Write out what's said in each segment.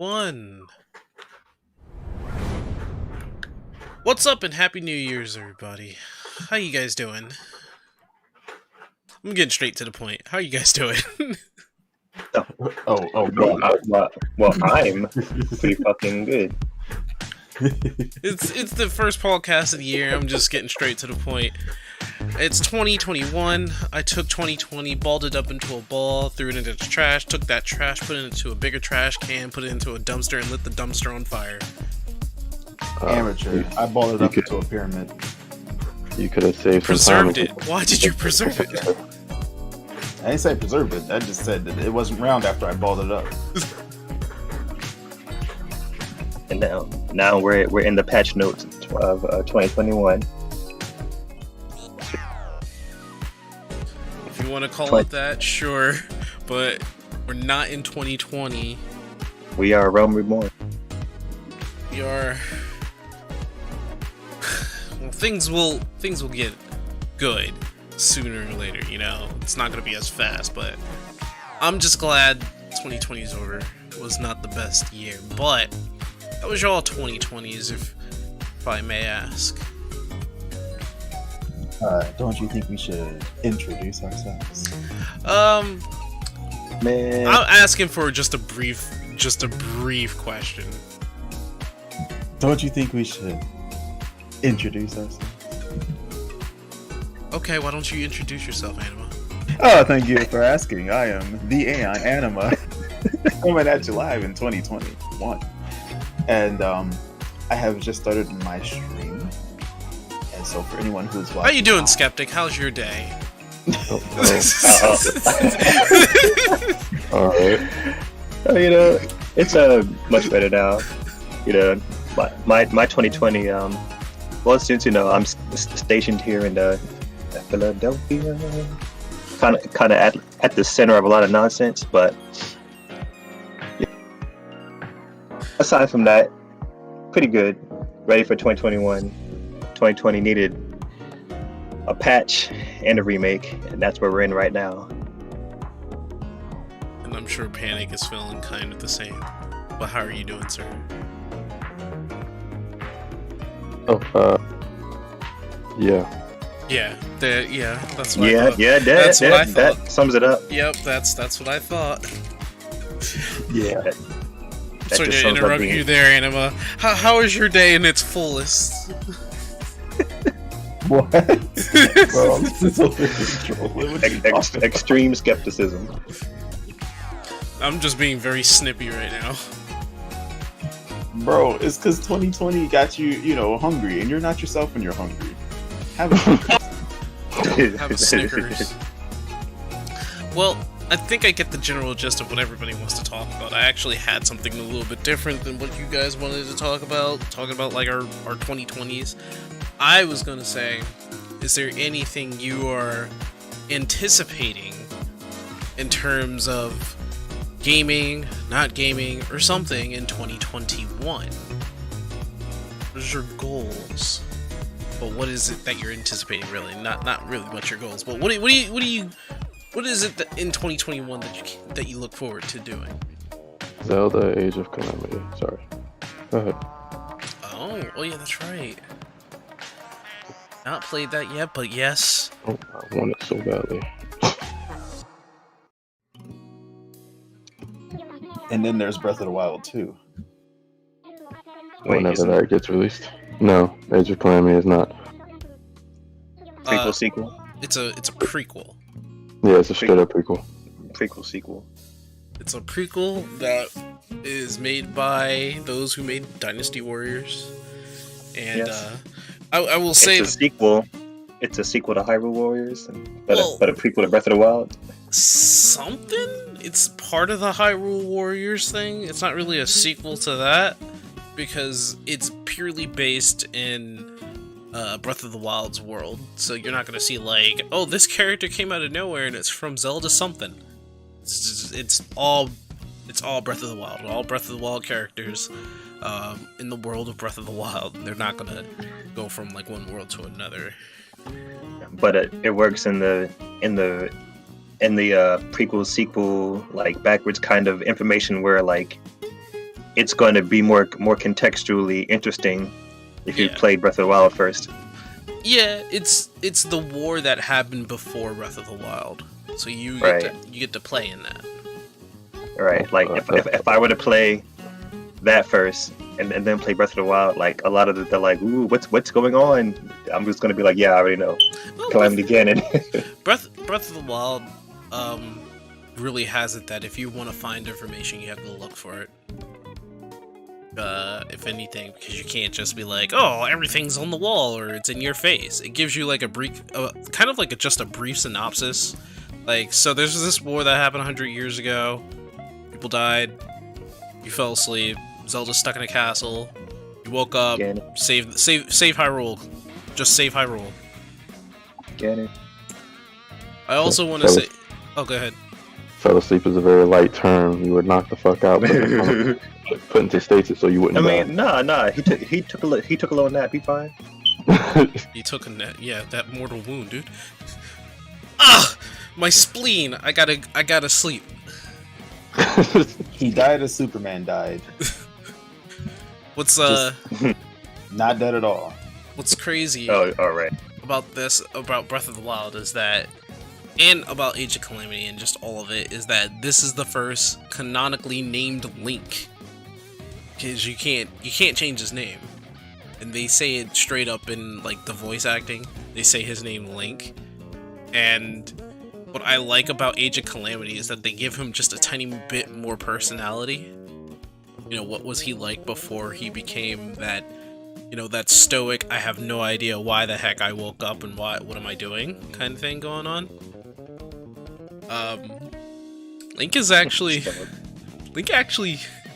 One. What's up and happy New Year's, everybody. How you guys doing? I'm getting straight to the point. How you guys doing? I'm pretty fucking good. It's the first podcast of the year. I'm just getting straight to the point. It's 2021. I took 2020, balled it up into a ball, threw it into the trash, took that trash, put it into a bigger trash can, put it into a dumpster, and lit the dumpster on fire. Amateur. I balled it up into a pyramid. You could have saved Preserved it. Why did you preserve it? I didn't say preserve it. I just said that it wasn't round after I balled it up. And now we're in the patch notes of 2021. If you want to call it that, sure. But we're not in 2020. We are Rome Reborn. We are. Well, things will get good sooner or later. You know, it's not gonna be as fast, but I'm just glad 2020 is over. It was not the best year, but that was y'all 2020s, if I may ask. Don't you think we should introduce ourselves? Man, I'm asking for just a brief question. Don't you think we should introduce ourselves? Okay, why don't you introduce yourself, Anima? Oh, thank you for asking. I am the Aeon Anima, coming at you live in 2021. And I have just started my stream. And so for anyone who's watching... How you doing, Skeptic? How's your day? All right. It's much better now. My 2020. Well, since I'm stationed here in Philadelphia, kind of at the center of a lot of nonsense, but yeah. Aside from that, pretty good. Ready for 2021. 2020 needed a patch and a remake, and that's where we're in right now. And I'm sure Panic is feeling kind of the same. But how are you doing, sir? Yeah. Yeah, that's what I thought. That's what I thought. That sums it up. Yep, that's what I thought. Yeah. Sorry to interrupt you there, Anima. How is your day in its fullest? What? Bro, this is Extreme skepticism. I'm just being very snippy right now. Bro, it's because 2020 got you, hungry, and you're not yourself when you're hungry. Have a Have a Snickers. Well, I think I get the general gist of what everybody wants to talk about. I actually had something a little bit different than what you guys wanted to talk about. Talking about like our 2020s. I was gonna say, is there anything you are anticipating in terms of gaming, not gaming, or something in 2021? What are your goals? But what is it that you're anticipating? Really, not really much your goals. But what is it that in 2021 that you look forward to doing? Zelda: Age of Calamity. Sorry. Go ahead. Oh yeah, that's right. Not played that yet, but yes. Oh, I want it so badly. And then there's Breath of the Wild 2. Whenever that gets released. No, Age of Calamity is not. Sequel? It's a prequel. Yeah, it's a straight up prequel. Prequel sequel. It's a prequel that is made by those who made Dynasty Warriors. And Yes. I will say it's a sequel. It's a sequel to Hyrule Warriors, but a prequel to Breath of the Wild. Something? It's part of the Hyrule Warriors thing. It's not really a sequel to that because it's purely based in Breath of the Wild's world. So you're not gonna see like, oh, this character came out of nowhere and it's from Zelda something. It's all Breath of the Wild. All Breath of the Wild characters in the world of Breath of the Wild. They're not gonna go from like one world to another. But it works in the prequel sequel like backwards kind of information where like it's going to be more contextually interesting if you Yeah. played Breath of the Wild first. Yeah, it's the war that happened before Breath of the Wild, so you Right. get to play in that. Right? Like if I were to play that first and then play Breath of the Wild, like a lot of they're like, ooh, what's going on? I'm just gonna be like, yeah, I already know. Well, Calamity Ganon. Breath of the Wild really has it that if you want to find information, you have to look for it. If anything, because you can't just be like, oh, everything's on the wall or it's in your face. It gives you like a brief, kind of like just a brief synopsis. Like, so there's this war that happened 100 years ago. People died. You fell asleep. Zelda's stuck in a castle. You woke up. Ganon. Save Hyrule. Just save Hyrule. Ganon. I also want to say. Oh, go ahead. Fell asleep is a very light term. You would knock the fuck out, but put into stasis so you I wouldn't mean, nah. He took a little nap. He fine. die. He took a net. Yeah, that mortal wound, dude. Ah, my spleen. I gotta sleep. He died as Superman died. What's Not dead at all. what's crazy Oh, all right. about Breath of the Wild is that, and about Age of Calamity and just all of it, is that this is the first canonically named Link. Because you can't change his name, and they say it straight up in like the voice acting. They say his name Link, and what I like about Age of Calamity is that they give him just a tiny bit more personality. You know, what was he like before he became that, you know, that stoic, I have no idea why the heck I woke up and what am I doing kind of thing going on. Link actually,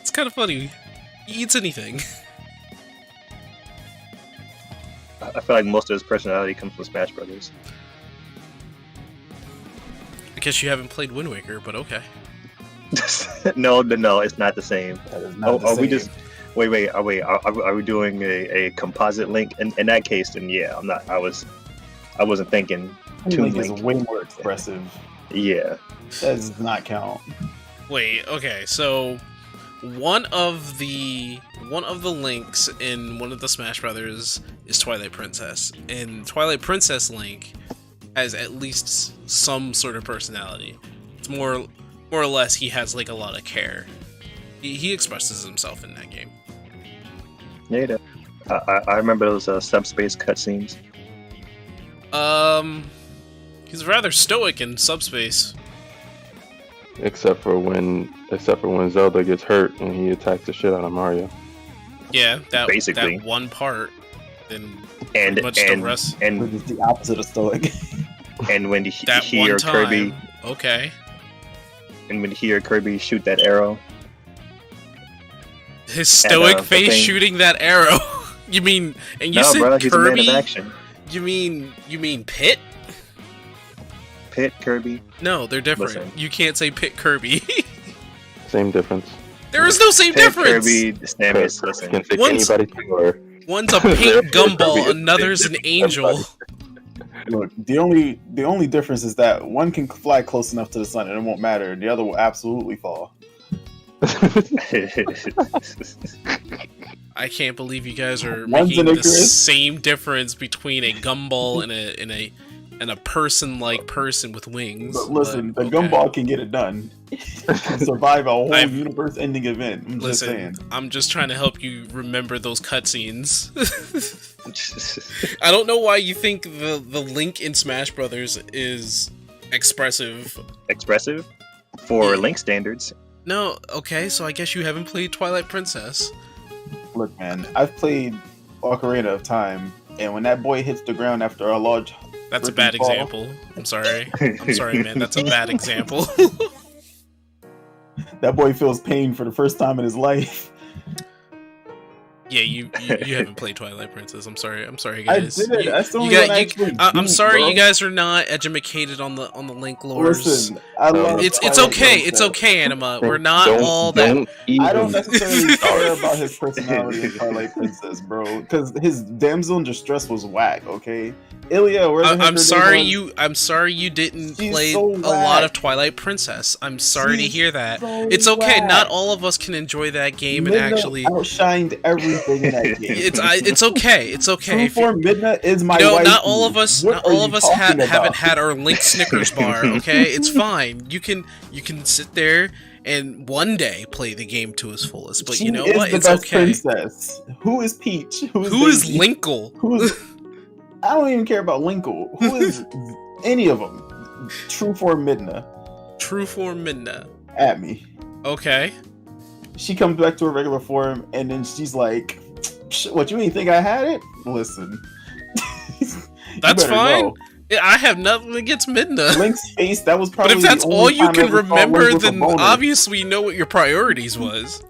it's kind of funny. He eats anything. I feel like most of his personality comes from Smash Brothers. I guess you haven't played Wind Waker, but okay. No, it's not the same. That is not the Are we same. just wait? Are we doing a composite Link? In that case, then yeah, I'm not. I wasn't thinking Toon Link is Link. way more expressive. Yeah, That does not count. Wait, okay, so one of the Links in one of the Smash Brothers is Twilight Princess, and Twilight Princess Link has at least some sort of personality. It's more or less he has like a lot of care. He expresses himself in that game. yeah. I remember those subspace cutscenes. He's rather stoic in Subspace. except for when Zelda gets hurt and he attacks the shit out of Mario. Yeah, Basically. that one part. Then And pretty much the rest. Which is the opposite of stoic. and when That he one or time. Kirby Okay. and when he or Kirby shoot that arrow. His stoic the face thing- shooting that arrow. You mean, and you No, said bro, he's a man Kirby? of action. You mean Pit? Pit Kirby. No, they're different. Listen. You can't say Pit Kirby. Same difference. There is no same Pit difference. Kirby, Samus. Listen. Can pick Once- anybody or One's a pink gumball, Kirby is another's an angel. Look, the only difference is that one can fly close enough to the sun and it won't matter. The other will absolutely fall. I can't believe you guys are One's making an the Icarus. same difference between a gumball and a person-like person with wings. But listen, but, the okay. gumball can get it done. Can survive a whole I've- universe-ending event. I'm just saying. Listen, I'm just trying to help you remember those cutscenes. I don't know why you think the Link in Smash Brothers is expressive. Expressive for Yeah. Link standards. No, okay, so I guess you haven't played Twilight Princess. Look, man, I've played Ocarina of Time, and when that boy hits the ground after a large, That's a Freaking bad fall. example. I'm sorry. I'm sorry, man. That's a bad example. that boy feels pain for the first time in his life. Yeah, you haven't played Twilight Princess. I'm sorry, I guys. did. That's the You only got- one I you- actually I'm beat, sorry, bro. you guys are not educated on the link lores. Listen, I love It's Twilight okay. It's Princess. okay, Anima. We're not all that. Don't even I don't necessarily start. care about his personality in Twilight Princess, bro, because his damsel in distress was whack. Okay, Ilya, where the heck I'm her sorry name was? you. I'm sorry you didn't She's play so a lot of whack. Twilight Princess. I'm sorry to She's hear that. so It's okay. whack. Not all of us can enjoy that game and Midna actually. outshined everything in that game. It's okay. It's okay. True If you- Form Midna is my You know, wife. not all of us. What Not are all you of us talking about? haven't had our Link Snickers bar. Okay, it's fine. You can sit there and one day play the game to its fullest. But She you know is what? the It's best okay. princess. Who is Peach? Who is Daisy? Linkle? Who is? I don't even care about Linkle. Who is any of them? True Form Midna True form Midna. at me. Okay. She comes back to her regular form, and then she's like, "What, you ain't think I had it? Listen, You That's better fine. go." I have nothing against Midna. Link's face. That was But probably. if that's the all only you time I can ever saw remember, Link with a then boner. obviously you know what your priorities was.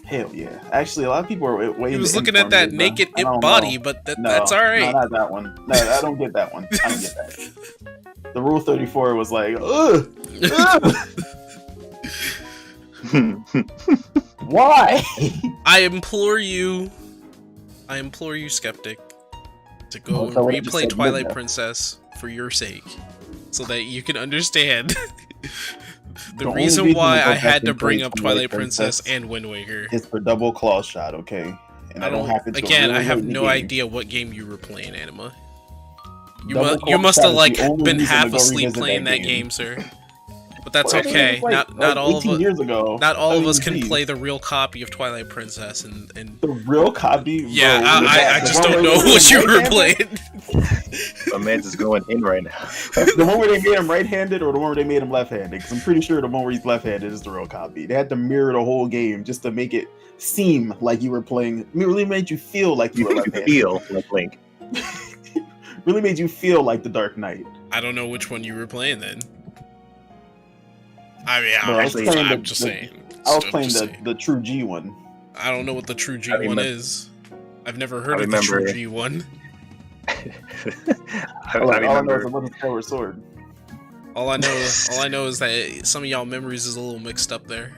Hell yeah! Actually, a lot of people are way. He was into looking at that Midna. naked I imp don't body, know. but No, that's all right. No, not that one. No, I don't get that one. I don't get that. The Rule 34 was like, ugh, ugh, why? I implore you, skeptic, to go Oh, and so what you just replay said, Twilight Midna. Princess for your sake, so that you can understand the The only reason reason why to go I back had to and bring play up Twilight Twilight Princess Princess and Wind Waker. It's the double claw shot, okay? And I don't have to. Again, I have no idea what game you were playing, Anima. You must have like been half asleep playing that game, sir. But that's Well, okay. like, Not all of 18 us. years ago. Not all of us can geez. play the real copy of Twilight Princess, and The real copy. yeah, bro, I the just one don't where know they what you made him were right-handed? playing. My man's is going in right now. The one where they made him right-handed, or the one where they made him left-handed? Because I'm pretty sure the one where he's left-handed is the real copy. They had to mirror the whole game just to make it seem like you were playing. It really made you feel like you were You left-handed. feel like Link. Really made you feel like the Dark Knight. I don't know which one you were playing then. I mean, Bro, I was actually, playing I'm the- just the- saying. I was I'm playing just the, saying. the true G one. I don't know what the true G I one remember- is. I've never heard I of the true remember- G one. I All I know remember. is it wasn't Skyward Sword. All I know is that some of y'all memories is a little mixed up there.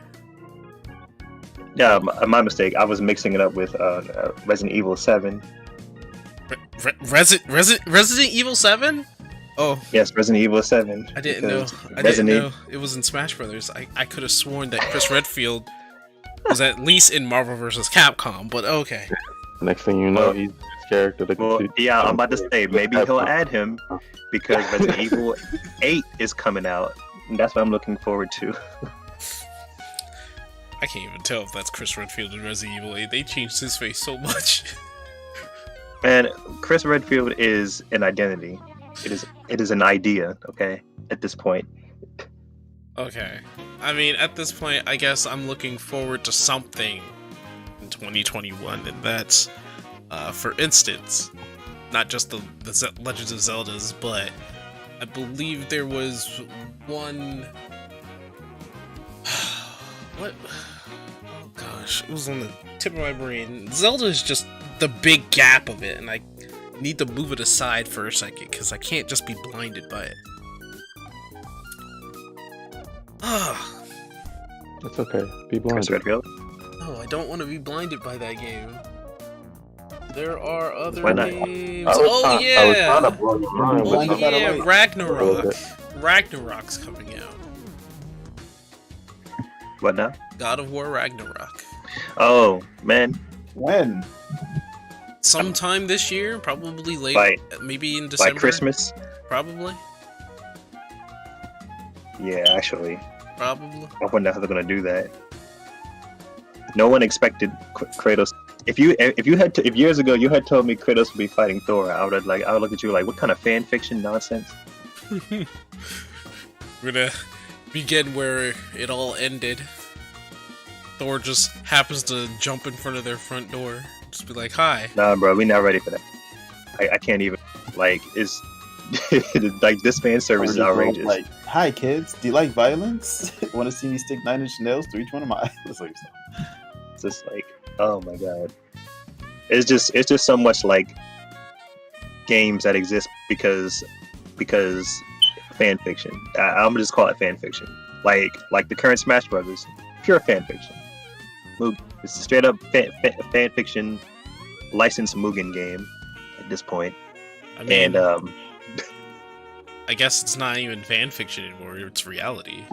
Yeah, my mistake. I was mixing it up with Resident Evil 7. Resident Evil 7? Oh, Yes, Resident Evil 7. I didn't know. because I Resident didn't know it was in Smash Brothers. I could have sworn that Chris Redfield was at least in Marvel vs. Capcom, but okay. Next thing you know, he's his character. Well, yeah, I'm about to say maybe he'll add him because Resident Evil 8 is coming out. And that's what I'm looking forward to. I can't even tell if that's Chris Redfield in Resident Evil 8. They changed his face so much. Man, Chris Redfield is an identity. It is an idea, okay, at this point. Okay. I mean, at this point, I guess I'm looking forward to something in 2021, and that's, for instance, not just the Legends of Zeldas, but I believe there was one... What? Oh gosh, it was on the tip of my brain. Zelda is just the big gap of it, and I need to move it aside for a second, because I can't just be blinded by it. Ah. It's okay. Be Chris blind. Redfield. No, I don't want to be blinded by that game. There are other Why not? games. I was Oh trying- I was yeah! trying to blow your mind with Oh Blinded by the yeah, light. Ragnarok. Ragnarok's coming out. What now? God of War Ragnarok. Oh, man. When? Sometime this year, probably late, By- maybe in December. By Christmas? Probably. Yeah, actually. Probably. I wonder how they're gonna do that. No one expected Kratos. If years ago you had told me Kratos would be fighting Thor, I would look at you like, what kind of fan fiction nonsense? We're gonna begin where it all ended. Thor just happens to jump in front of their front door. Just be like, hi. Nah, bro, we not ready for that. I can't even. Like, it's like this fan service is Or just outrageous. Like, hi kids, do you like violence? Want to see me stick 9-inch nails through each one of my eyes? Like, It's just like, oh my god. it's just so much like games that exist because fan fiction. I'm gonna just call it fan fiction. Like the current Smash Brothers, pure fan fiction. It's a straight up fan fiction licensed Mugen game at this point. I mean, And I guess it's not even fan fiction anymore. It's reality.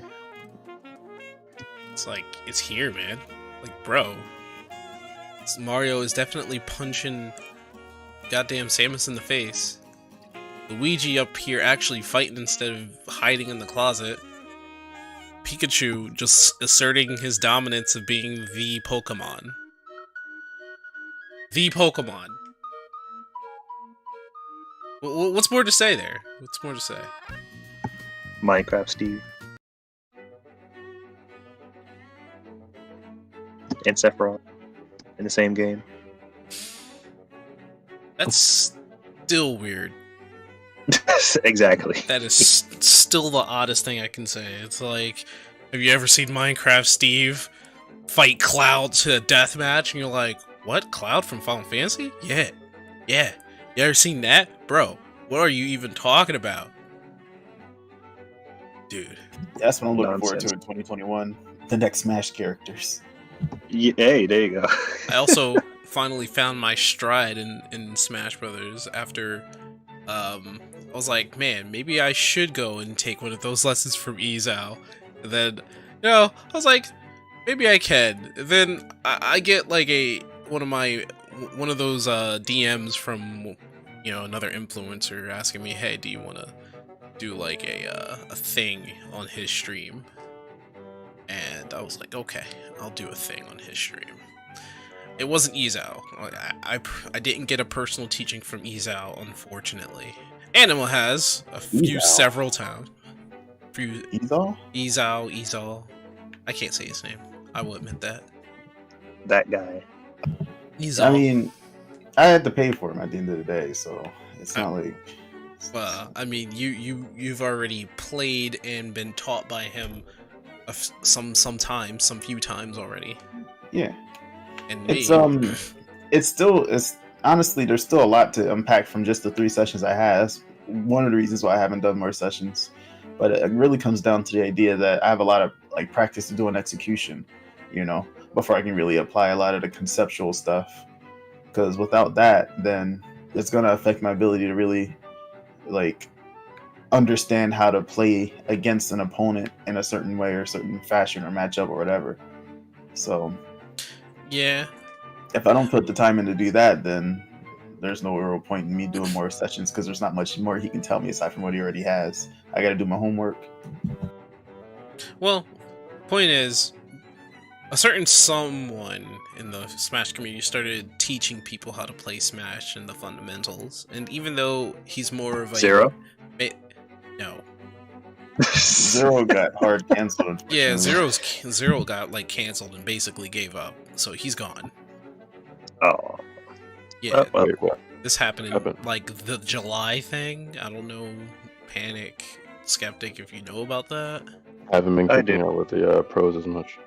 It's like, it's here, man. Like, bro. Mario is definitely punching goddamn Samus in the face. Luigi up here actually fighting instead of hiding in the closet. Pikachu just asserting his dominance of being the Pokemon. The Pokemon. What's more to say there? What's more to say? Minecraft Steve and Sephiroth in the same game. That's still weird. Exactly. That is still the oddest thing I can say. It's like, have you ever seen Minecraft Steve fight Cloud to a deathmatch? And you're like, what? Cloud from Final Fantasy? Yeah. Yeah. You ever seen that? Bro, what are you even talking about? Dude. That's what I'm looking forward to Nonsense. in 2021. The next Smash characters. Yeah, hey, there you go. I also finally found my stride in Smash Brothers after I was like, man, maybe I should go and take one of those lessons from Izao. And then, you know, I was like, maybe I can. Then I get like one of those DMs from, you know, another influencer asking me, hey, do you want to do like a thing on his stream? And I was like, okay, I'll do a thing on his stream. It wasn't Izao. I didn't get a personal teaching from Izao, unfortunately. Animal has a few, Izao? several times. Izal? Izal. I can't say his name. I will admit that. That guy. Izal. I mean, I had to pay for him at the end of the day, so it's not like. I mean, you've already played and been taught by him some few times already. Yeah. And me, It's honestly, there's still a lot to unpack from just the 3 sessions I had. That's one of the reasons why I haven't done more sessions. But it really comes down to the idea that I have a lot of like practice to do an execution, you know, before I can really apply a lot of the conceptual stuff. Because without that, then it's gonna affect my ability to really like understand how to play against an opponent in a certain way or certain fashion or matchup or whatever. So yeah. if I don't put the time in to do that, then there's no real point in me doing more sessions because there's not much more he can tell me aside from what he already has. I got to do my homework. Well, point is, a certain someone in the Smash community started teaching people how to play Smash and the fundamentals. And even though he's more of a Zero? No. Zero got hard canceled. Yeah, Zero got like canceled and basically gave up, so he's gone. Oh. Yeah, Well, Wait, what? this happened in happened? like the July thing. I don't know, Panic, Skeptic, if you know about that. I haven't been I keeping do. up with the pros as much.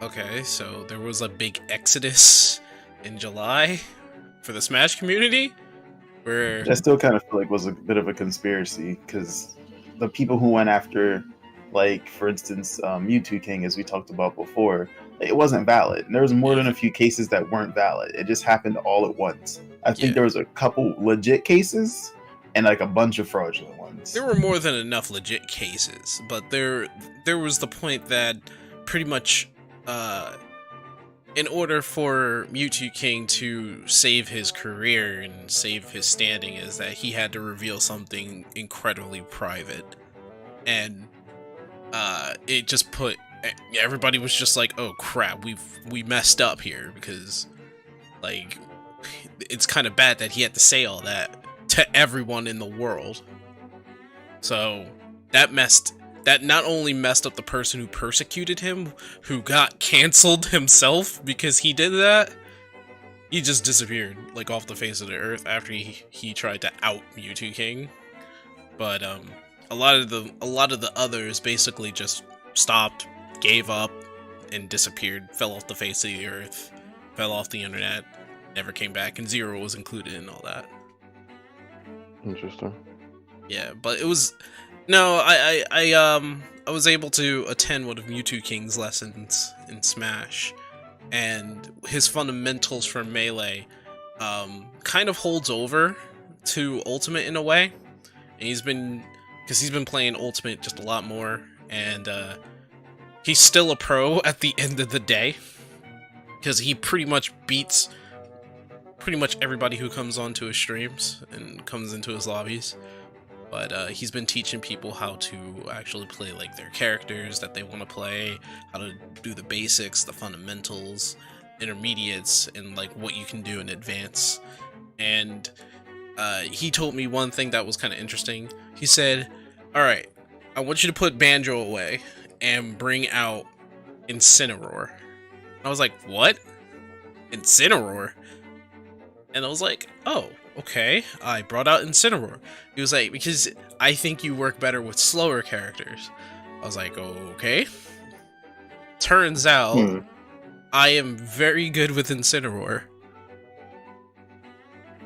Okay, so there was a big exodus in July for the Smash community, where I still kind of feel like was a bit of a conspiracy because the people who went after, like for instance, Mewtwo King, as we talked about before, it wasn't valid. There was more than a few cases that weren't valid. It just happened all at once. I think Yeah. there was a couple legit cases and like a bunch of fraudulent ones. there were more than enough legit cases, but there was the point that pretty much in order for Mewtwo King to save his career and save his standing is that he had to reveal something incredibly private. And it just put everybody was just like, oh crap, we messed up here, because like it's kind of bad that he had to say all that to everyone in the world. So that not only messed up the person who persecuted him, who got canceled himself because he did that. He just disappeared, like, off the face of the earth after he tried to out Mewtwo King. But a lot of the others basically just stopped, gave up, and disappeared, fell off the face of the earth, fell off the internet, never came back, and Zero was included in all that. Interesting. Yeah, but it was no, I was able to attend one of Mewtwo King's lessons in Smash, and his fundamentals for Melee kind of holds over to Ultimate in a way, and he's been playing Ultimate just a lot more, and he's still a pro at the end of the day because he pretty much beats pretty much everybody who comes onto his streams and comes into his lobbies. But he's been teaching people how to actually play like their characters that they want to play, how to do the basics, the fundamentals, intermediates, and like what you can do in advance. And he told me one thing that was kind of interesting. He said, "Alright, I want you to put Banjo away and bring out Incineroar." I was like, "What? Incineroar?" And I was like, "Oh, okay." I brought out Incineroar. He was like, "Because I think you work better with slower characters." I was like, "Okay." Turns out, I am very good with Incineroar.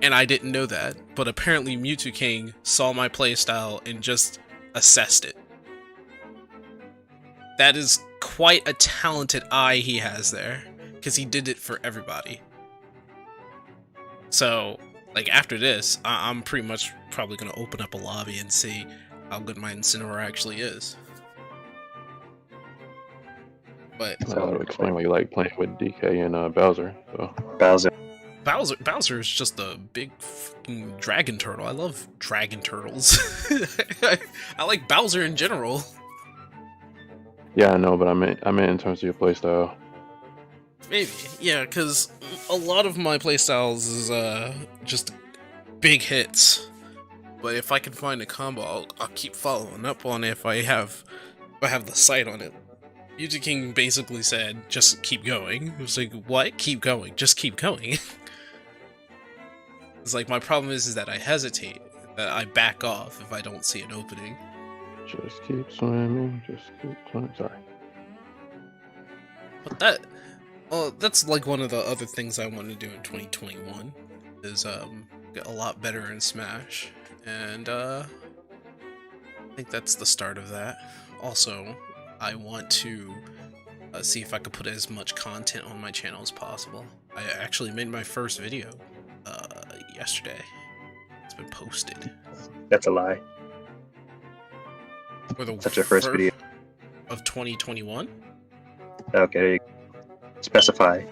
And I didn't know that, but apparently Mewtwo King saw my playstyle and just assessed it. That is quite a talented eye he has there, because he did it for everybody. So, like, after this, I'm pretty much probably going to open up a lobby and see how good my Incineroar actually is. But That would explain why you like playing with DK and Bowser. So. Bowser. is just a big fucking dragon turtle. I love dragon turtles. I like Bowser in general. Yeah, I know, but I meant in terms of your playstyle. Maybe, yeah, because a lot of my playstyles is just big hits. But if I can find a combo, I'll keep following up on it if I have the sight on it. Mewtwo King basically said, "Just keep going." It was like, "What? Keep going? Just keep going." It's like, my problem is that I hesitate, that I back off if I don't see an opening. Just keep swimming, just keep swimming. Sorry. But that's like one of the other things I want to do in 2021 is get a lot better in Smash, and I think that's the start of that. Also, I want to see if I could put as much content on my channel as possible. I actually made my first video yesterday. It's been posted. That's a lie. For the That's your first video of 2021. Okay, specify.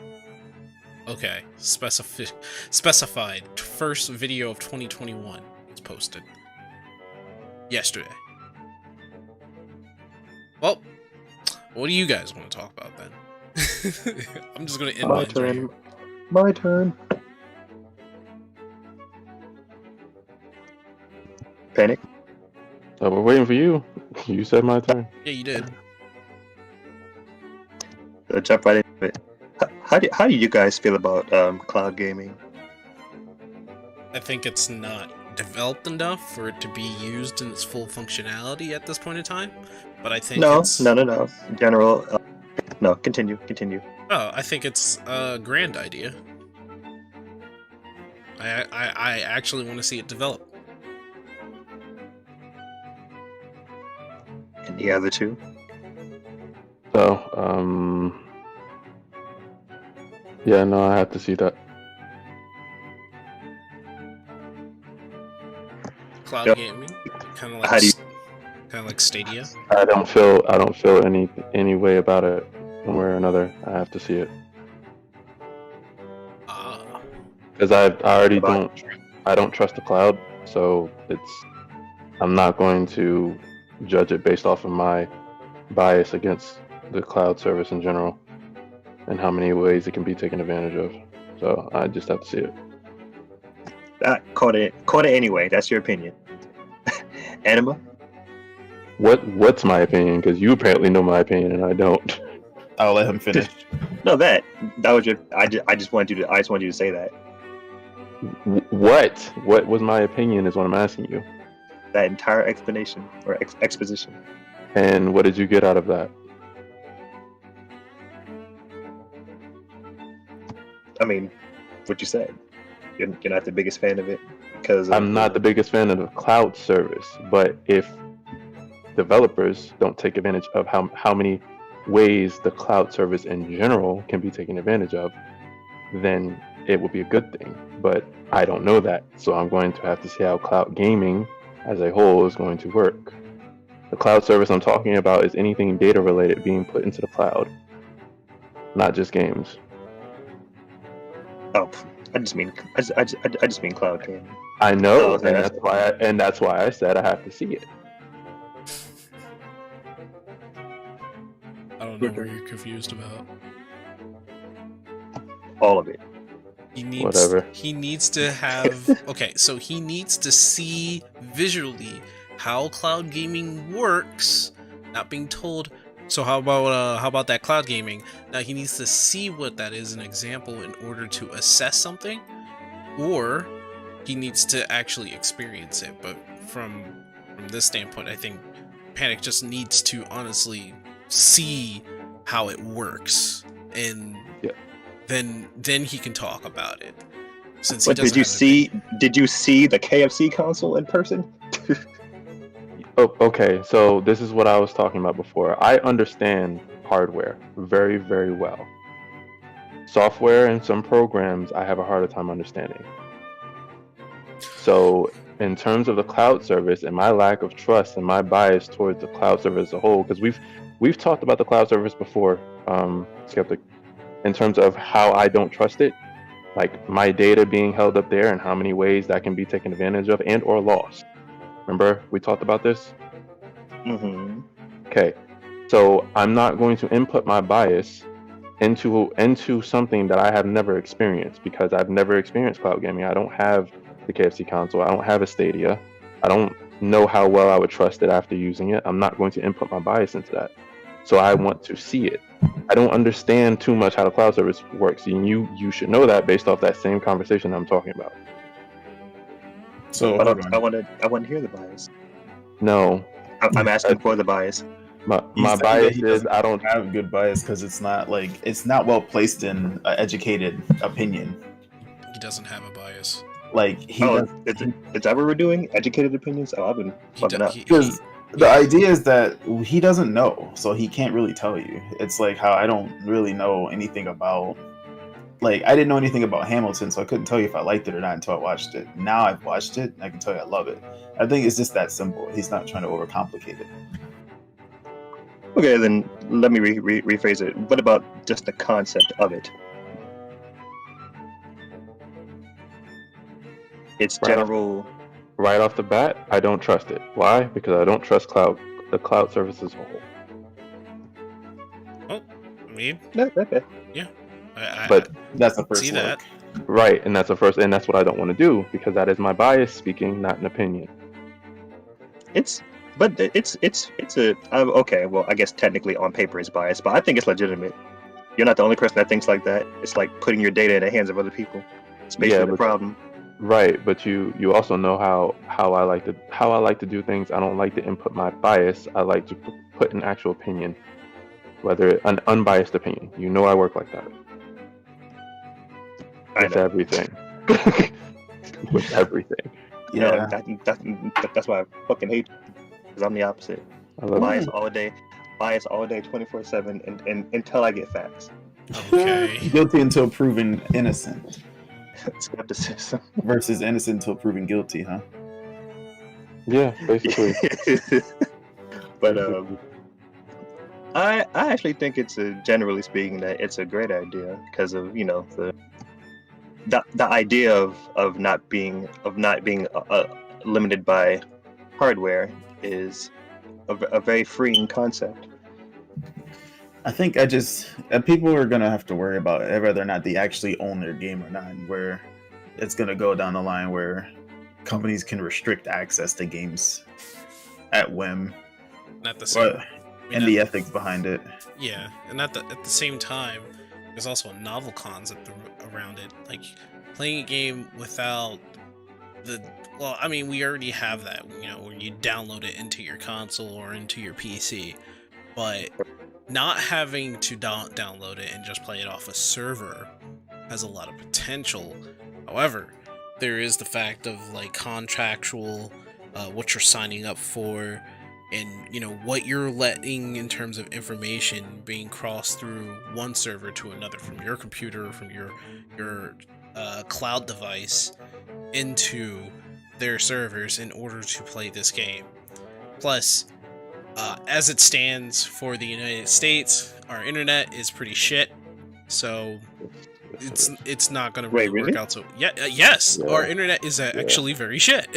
Okay, specified. First video of 2021 was posted yesterday. Well, what do you guys want to talk about then? I'm just gonna end My my turn. My turn. Panic. Oh, we're waiting for you. You said my turn. Yeah, you did. Jump right into it. How do you guys feel about cloud gaming? I think it's not developed enough for it to be used in its full functionality at this point in time. But I think No. it's... General. No, continue. Oh, I think it's a grand idea. I actually want to see it develop. And the other two. So, yeah, no, I have to see that. Cloud Yep. gaming, kind of How like do you- Stadia. I don't feel any way about it one way or another. I have to see it Ah, because I already Bye. don't trust the cloud, so I'm not going to judge it based off of my bias against the cloud service in general and how many ways it can be taken advantage of. So I just have to see it. Call it anyway. That's your opinion. Anima. What's my opinion? Because you apparently know my opinion and I don't. I'll let him finish. No, that was your. I just wanted you to say that. What was my opinion is what I'm asking you. That entire explanation or exposition. And what did you get out of that? I mean, what you said. You're not the biggest fan of it because I'm not the biggest fan of the cloud service, but if developers don't take advantage of how many ways the cloud service in general can be taken advantage of, then it would be a good thing. But I don't know that, so I'm going to have to see how cloud gaming as a whole is going to work. The cloud service I'm talking about is anything data related being put into the cloud, not just games. Oh, I just mean cloud gaming. I know, Oh, and okay. that's why I said I have to see it. I don't know what you're confused about. All of it. Whatever. He needs to have okay, so he needs to see visually how cloud gaming works, not being told. So how about that cloud gaming? Now he needs to see what that is, an example, in order to assess something, or he needs to actually experience it. But from this standpoint, I think Panic just needs to honestly see how it works, and Yeah. then he can talk about it. Since But he doesn't did you see the KFC console in person? Oh, okay, so this is what I was talking about before. I understand hardware very, very well. Software and some programs I have a harder time understanding. So in terms of the cloud service and my lack of trust and my bias towards the cloud service as a whole, because we've talked about the cloud service before, Skeptic, in terms of how I don't trust it, like my data being held up there and how many ways that can be taken advantage of and or lost. Remember, we talked about this? Mm-hmm. Okay, so I'm not going to input my bias into something that I have never experienced, because I've never experienced cloud gaming. I don't have the KFC console. I don't have a Stadia. I don't know how well I would trust it after using it. I'm not going to input my bias into that. So I want to see it. I don't understand too much how the cloud service works, and you should know that based off that same conversation I'm talking about. So But hold on. I want to hear the bias. No, I'm asking for the bias. my He's saying that bias he is doesn't I don't. have good bias because it's not well placed in an educated opinion. he doesn't have a bias. Like he Oh, does, is that what we're doing? Educated opinions? Oh, I've been He, fucking do, up. he, because the idea is that he doesn't know, so he can't really tell you. It's like how I don't really know anything about. Like I didn't know anything about Hamilton, so I couldn't tell you if I liked it or not until I watched it. Now I've watched it, and I can tell you I love it. I think it's just that simple. He's not trying to overcomplicate it. Okay, then let me rephrase it. What about just the concept of it? It's Right. general. Right off the bat, I don't trust it. Why? Because I don't trust the cloud service as a whole. I mean, No, okay. But That's the first see look. that. right, and that's what I don't want to do, because that is my bias speaking, not an opinion. It's a okay. Well, I guess technically on paper it's biased, but I think it's legitimate. You're not the only person that thinks like that. It's like putting your data in the hands of other people. It's basically the but- problem. Right, but you also know how I like to do things. I don't like to input my bias. I like to put an actual opinion, whether an unbiased opinion. You know I work like that. I With know. everything. With everything. You know, Yeah. that's why I fucking hate. Because I'm the opposite. I love Bias all day, 24/7, and until I get facts. Okay. Guilty until proven innocent Skepticism. versus innocent until proven guilty, huh? Yeah, basically. But I actually think it's generally speaking that it's a great idea because of the idea of not being limited by hardware is a very freeing concept. I think people are gonna have to worry about whether or not they actually own their game or not, and where it's gonna go down the line where companies can restrict access to games at whim, Not the same. and the ethics behind it. Yeah, and at the same time, there's also novel cons around it. Like playing a game without we already have that. Where you download it into your console or into your PC, but not having to download it and just play it off a server has a lot of potential. However, there is the fact of like contractual, what you're signing up for, and what you're letting in terms of information being crossed through one server to another, from your computer, from your cloud device into their servers in order to play this game. Plus, as it stands for the United States, our internet is pretty shit, so it's not gonna really work out. So yes, Yeah. our internet is actually very shit.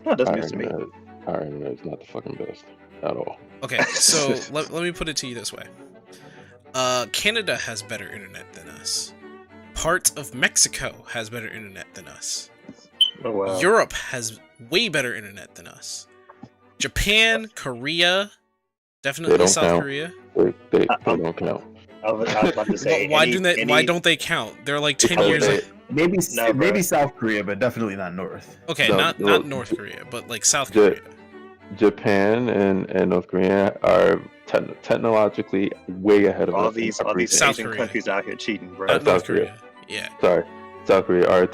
Oh, that's Our news to me. internet is not the fucking best at all. Okay, so let me put it to you this way. Canada has better internet than us. Parts of Mexico has better internet than us. Oh wow. Europe has way better internet than us. Japan, Korea, definitely don't South count. Korea. They don't count. I was about to say. Why any- don't they count? They're like 10 Because years. they- Maybe No, bro. maybe South Korea, but definitely not North. Okay, No, not look, North Korea, but like South Ja- Korea. Japan and North Korea are technologically way ahead of all us. in these everything. South Asian Korea. countries out here cheating, bro. Not South North Korea. Korea. Yeah. Sorry, South Korea are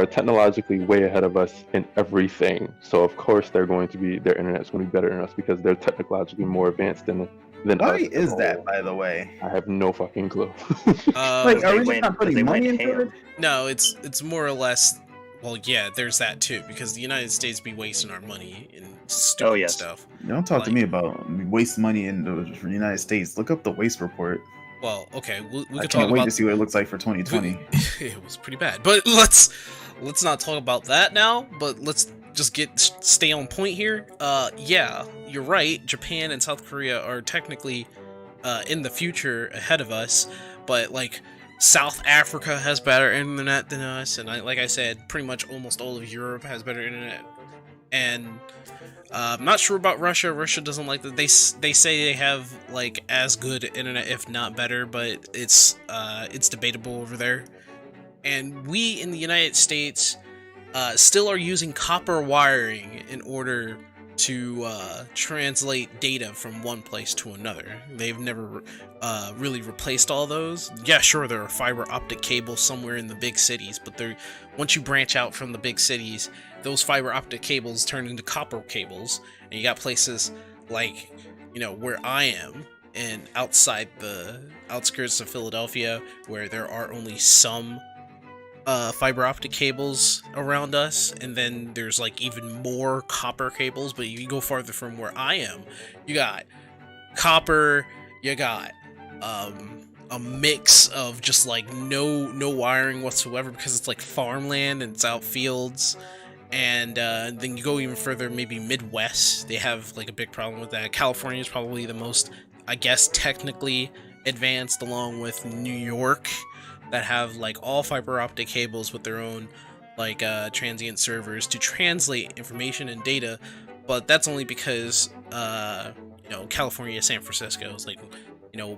technologically way ahead of us in everything. So of course their internet's going to be better than us because they're technologically more advanced than Why us. is that, by the way? I have no fucking clue. Like, are they we just went- not putting they went money into ham. it? No, it's more or less. Well, yeah, there's that too, because the United States be wasting our money in stupid yes. stuff. Don't talk to Like- me about waste money in the United States. Look up the waste report. Well, okay, we I could talk can't wait about. to see what it looks like for 2020. It was pretty bad, but let's not talk about that now. But let's just stay on point here. Yeah, you're right. Japan and South Korea are technically in the future ahead of us, but like South Africa has better internet than us, and like I said, pretty much almost all of Europe has better internet. And I'm not sure about Russia. Russia doesn't like that. They say they have like as good internet, if not better, but it's debatable over there. And we in the United States still are using copper wiring in order to translate data from one place to another. They've never really replaced all those. Yeah, sure, there are fiber optic cables somewhere in the big cities, but once you branch out from the big cities, those fiber optic cables turn into copper cables, and you got places like, where I am, and outside the outskirts of Philadelphia, where there are only some fiber optic cables around us, and then there's like even more copper cables. But you go farther from where I am, you got copper, you got a mix of just like no wiring whatsoever, because it's like farmland and it's out fields. And then you go even further, maybe Midwest, they have like a big problem with that. California is probably the most, I guess, technically advanced, along with New York, that have like all fiber optic cables with their own like transient servers to translate information and data. But that's only because California, San Francisco is like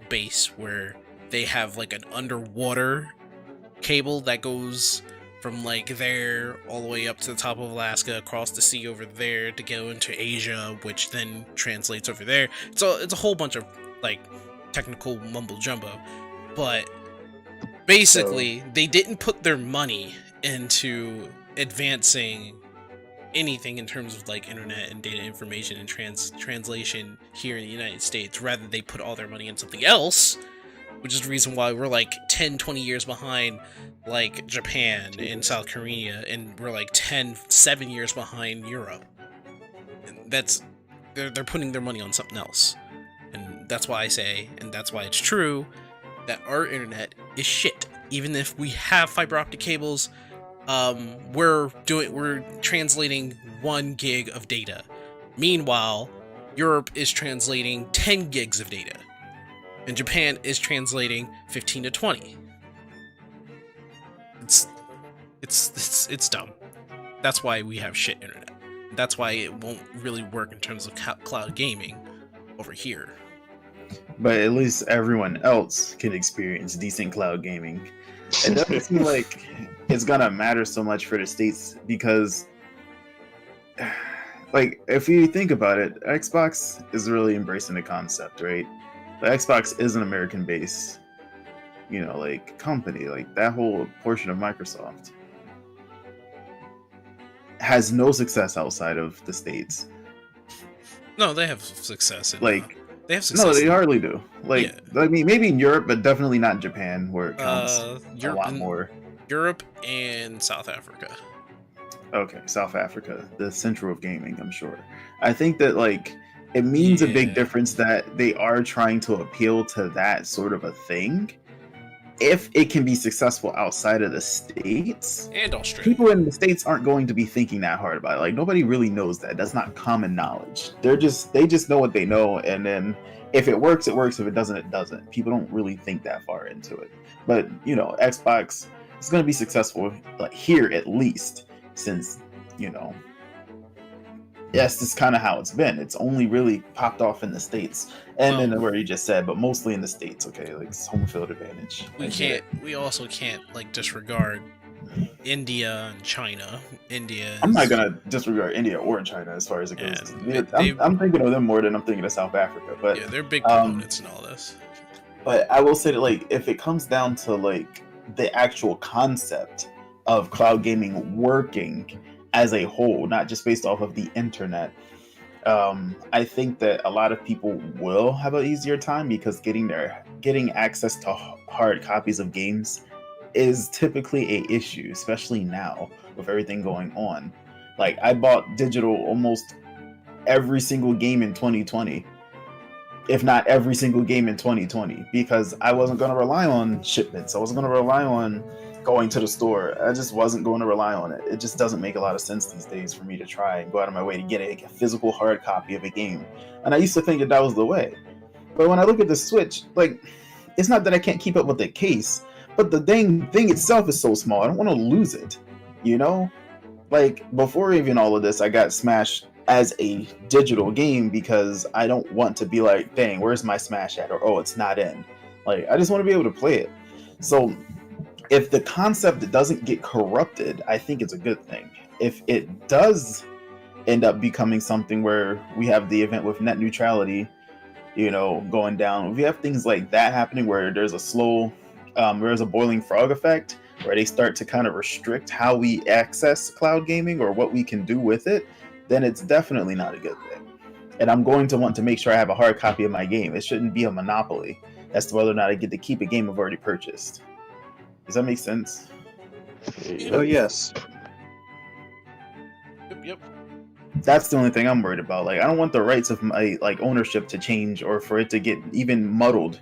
base where they have like an underwater cable that goes from like there all the way up to the top of Alaska, across the sea over there to go into Asia, which then translates over there. So it's a whole bunch of like technical mumbo jumbo, but basically they didn't put their money into advancing anything in terms of like internet and data information and translation here in the United States. Rather, they put all their money in something else, which is the reason why we're like 10-20 years behind like Japan and South Korea, and we're like 7 years behind Europe. And they're putting their money on something else. And that's why I say, and that's why it's true, that our internet is shit. Even if we have fiber optic cables, we're translating 1 gig of data. Meanwhile, Europe is translating 10 gigs of data, and Japan is translating 15 to 20. It's dumb. That's why we have shit internet. That's why it won't really work in terms of cloud gaming over here. But at least everyone else can experience decent cloud gaming. It doesn't seem like it's gonna matter so much for the States because, like, if you think about it, Xbox is really embracing the concept, right? The Xbox is an American base. like company, like that whole portion of Microsoft has no success outside of the States. No, they have success. Like, they have success. no, they hardly do. Like, Yeah. I mean, maybe in Europe, but definitely not Japan, where it counts a lot more. Europe and South Africa. Okay, South Africa, the central of gaming, I'm sure. I think that, like, it means a big difference that they are trying to appeal to that sort of a thing. If it can be successful outside of the States and Australia, people in the States aren't going to be thinking that hard about it. Like, nobody really knows that. That's not common knowledge. They just know what they know, and then if it works, it works. If it doesn't, it doesn't. People don't really think that far into it. But Xbox is going to be successful, like, here at least, since yes, this is kind of how it's been. It's only really popped off in the States, and then where you just said, but mostly in the States. Okay, like, it's home field advantage. We also can't like disregard India and China. I'm not gonna disregard India or China as far as it goes. Yeah, I'm thinking of them more than I'm thinking of South Africa. But yeah, they're big proponents in all this. But I will say that, like, if it comes down to, like, the actual concept of cloud gaming working as a whole, not just based off of the internet, I think that a lot of people will have an easier time, because getting access to hard copies of games is typically a issue, especially now with everything going on. Like, I bought digital almost every single game in 2020, if not every single game in 2020, because I wasn't going to rely on shipments. I wasn't going to rely on going to the store. I just wasn't going to rely on it. It just doesn't make a lot of sense these days for me to try and go out of my way to get a physical hard copy of a game. And I used to think that was the way. But when I look at the Switch, like, it's not that I can't keep up with the case, but the thing itself is so small. I don't want to lose it, Like, before even all of this, I got Smash as a digital game because I don't want to be like, dang, where's my Smash at? Or, oh, it's not in. Like, I just want to be able to play it. So if the concept doesn't get corrupted, I think it's a good thing. If it does end up becoming something where we have the event with net neutrality, going down, if we have things like that happening where there's a boiling frog effect, where they start to kind of restrict how we access cloud gaming or what we can do with it, then it's definitely not a good thing. And I'm going to want to make sure I have a hard copy of my game. It shouldn't be a monopoly as to whether or not I get to keep a game I've already purchased. Does that make sense? Oh, yes. Yep. That's the only thing I'm worried about. Like, I don't want the rights of my, like, ownership to change, or for it to get even muddled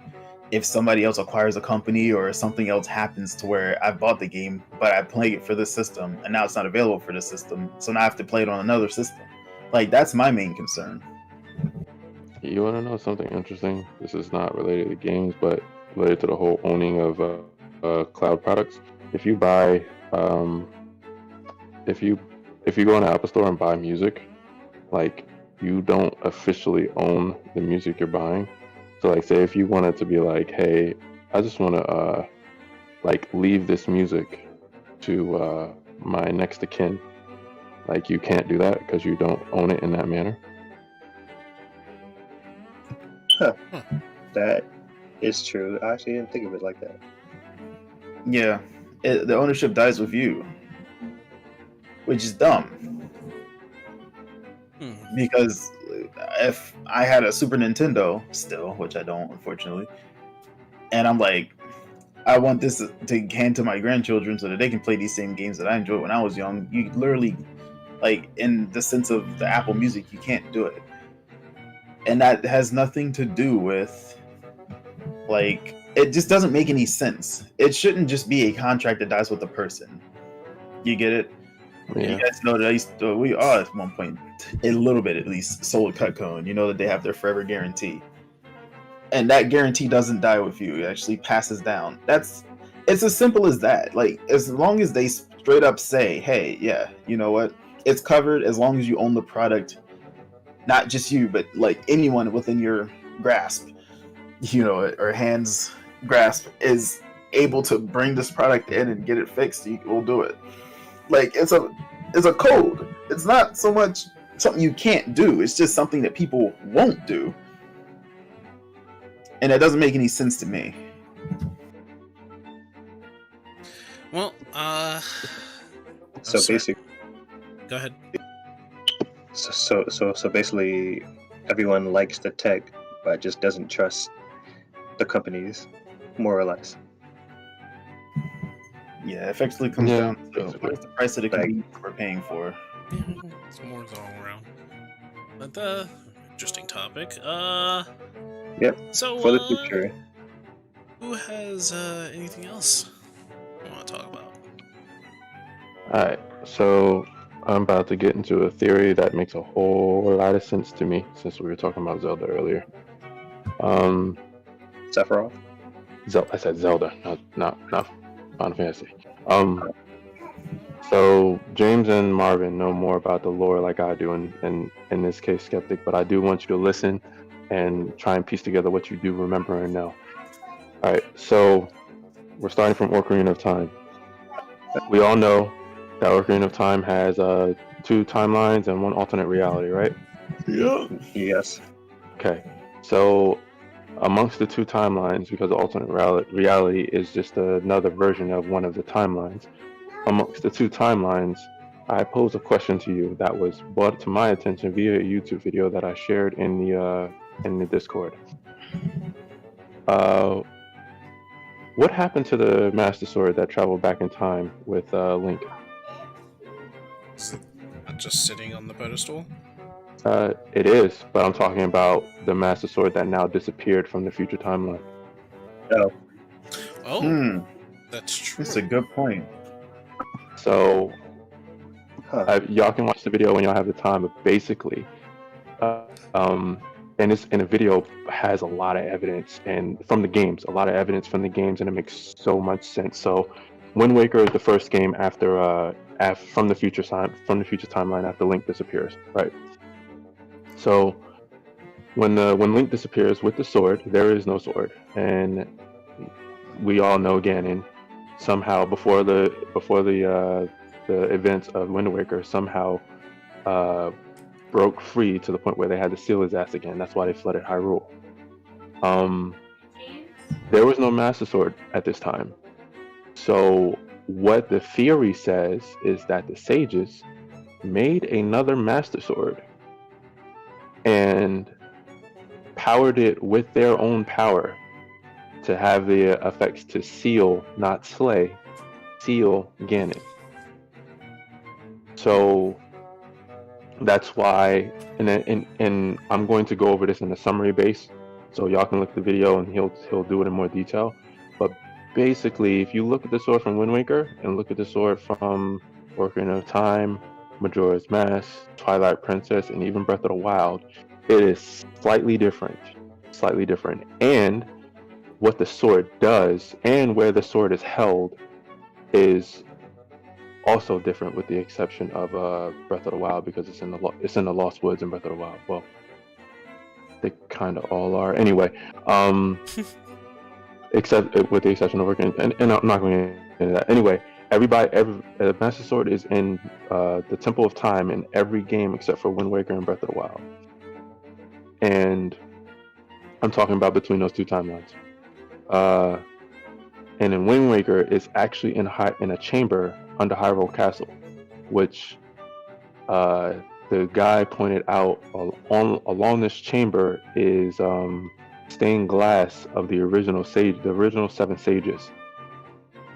if somebody else acquires a company or something else happens to where I bought the game, but I play it for this system and now it's not available for this system. So now I have to play it on another system. Like, that's my main concern. You want to know something interesting? This is not related to games, but related to the whole owning of cloud products. If you buy, if you go in the Apple Store and buy music, like, you don't officially own the music you're buying. So, like, say if you wanted to be like, hey, I just want to like leave this music to my next of kin, like, you can't do that because you don't own it in that manner. That is true. I actually didn't think of it like that. Yeah, the ownership dies with you, which is dumb. Because if I had a Super Nintendo still, which I don't, unfortunately, and I'm like, I want this to hand to my grandchildren so that they can play these same games that I enjoyed when I was young, you literally, like, in the sense of the Apple Music, you can't do it. And that has nothing to do with, like, it just doesn't make any sense. It shouldn't just be a contract that dies with the person. You get it? Yeah. You guys know that we are at one point, a little bit at least, sold Cutco. You know that they have their forever guarantee, and that guarantee doesn't die with you. It actually passes down. It's as simple as that. Like, as long as they straight up say, "Hey, yeah, you know what? It's covered as long as you own the product." Not just you, but like anyone within your grasp, or hands grasp, is able to bring this product in and get it fixed. You will do it. Like, it's a code. It's not so much something you can't do. It's just something that people won't do. And it doesn't make any sense to me. Well, So sorry. basically, Go ahead. so basically, everyone likes the tech, but just doesn't trust the companies, more or less. Yeah, effectively comes Yeah, down to basically. what's the price of the Like- convenience we're paying for. It's more the all around. But interesting topic. Yep. So For the future, who has anything else you want to talk about? Alright, so I'm about to get into a theory that makes a whole lot of sense to me since we were talking about Zelda earlier. Sephiroth. I said Zelda, not Final Fantasy. So James and Marvin know more about the lore like I do, and in this case, Skeptic. But I do want you to listen and try and piece together what you do remember and know. All right, so we're starting from Ocarina of Time. We all know that Ocarina of Time has 2 timelines and 1 alternate reality, right? Yeah. Yes. Okay, so amongst the 2 timelines, because alternate reality is just another version of one of the timelines, amongst the 2 timelines, I pose a question to you that was brought to my attention via a YouTube video that I shared in the Discord. What happened to the Master Sword that traveled back in time with Link? Just sitting on the pedestal? It is, but I'm talking about the Master Sword that now disappeared from the future timeline. Oh, that's true. That's a good point. So Huh. y'all can watch the video when y'all have the time, but basically, and the video has a lot of evidence and from the games, and it makes so much sense. So, Wind Waker is the first game after from the future timeline after Link disappears, right? So, when Link disappears with the sword, there is no sword, and we all know Ganon somehow before the events of Wind Waker somehow broke free to the point where they had to seal his ass again. That's why they flooded Hyrule. There was no Master Sword at this time. So what the theory says is that the sages made another Master Sword and powered it with their own power to have the effects to seal, not slay, seal Ganon. So that's why, and I'm going to go over this in a summary base, so y'all can look at the video and he'll do it in more detail. But basically, if you look at the sword from Wind Waker and look at the sword from Ocarina of Time, Majora's Mask, Twilight Princess, and even Breath of the Wild, it is slightly different. And what the sword does and where the sword is held is also different, with the exception of Breath of the Wild, because it's in the Lost Woods in Breath of the Wild. Well, they kind of all are anyway. Except with the exception of Ocarina, and I'm not going into that anyway. Every Master Sword is in the Temple of Time in every game except for Wind Waker and Breath of the Wild. And I'm talking about between those 2 timelines. And in Wind Waker, it's actually in a chamber under Hyrule Castle, which the guy pointed out along this chamber is stained glass of the original 7 sages.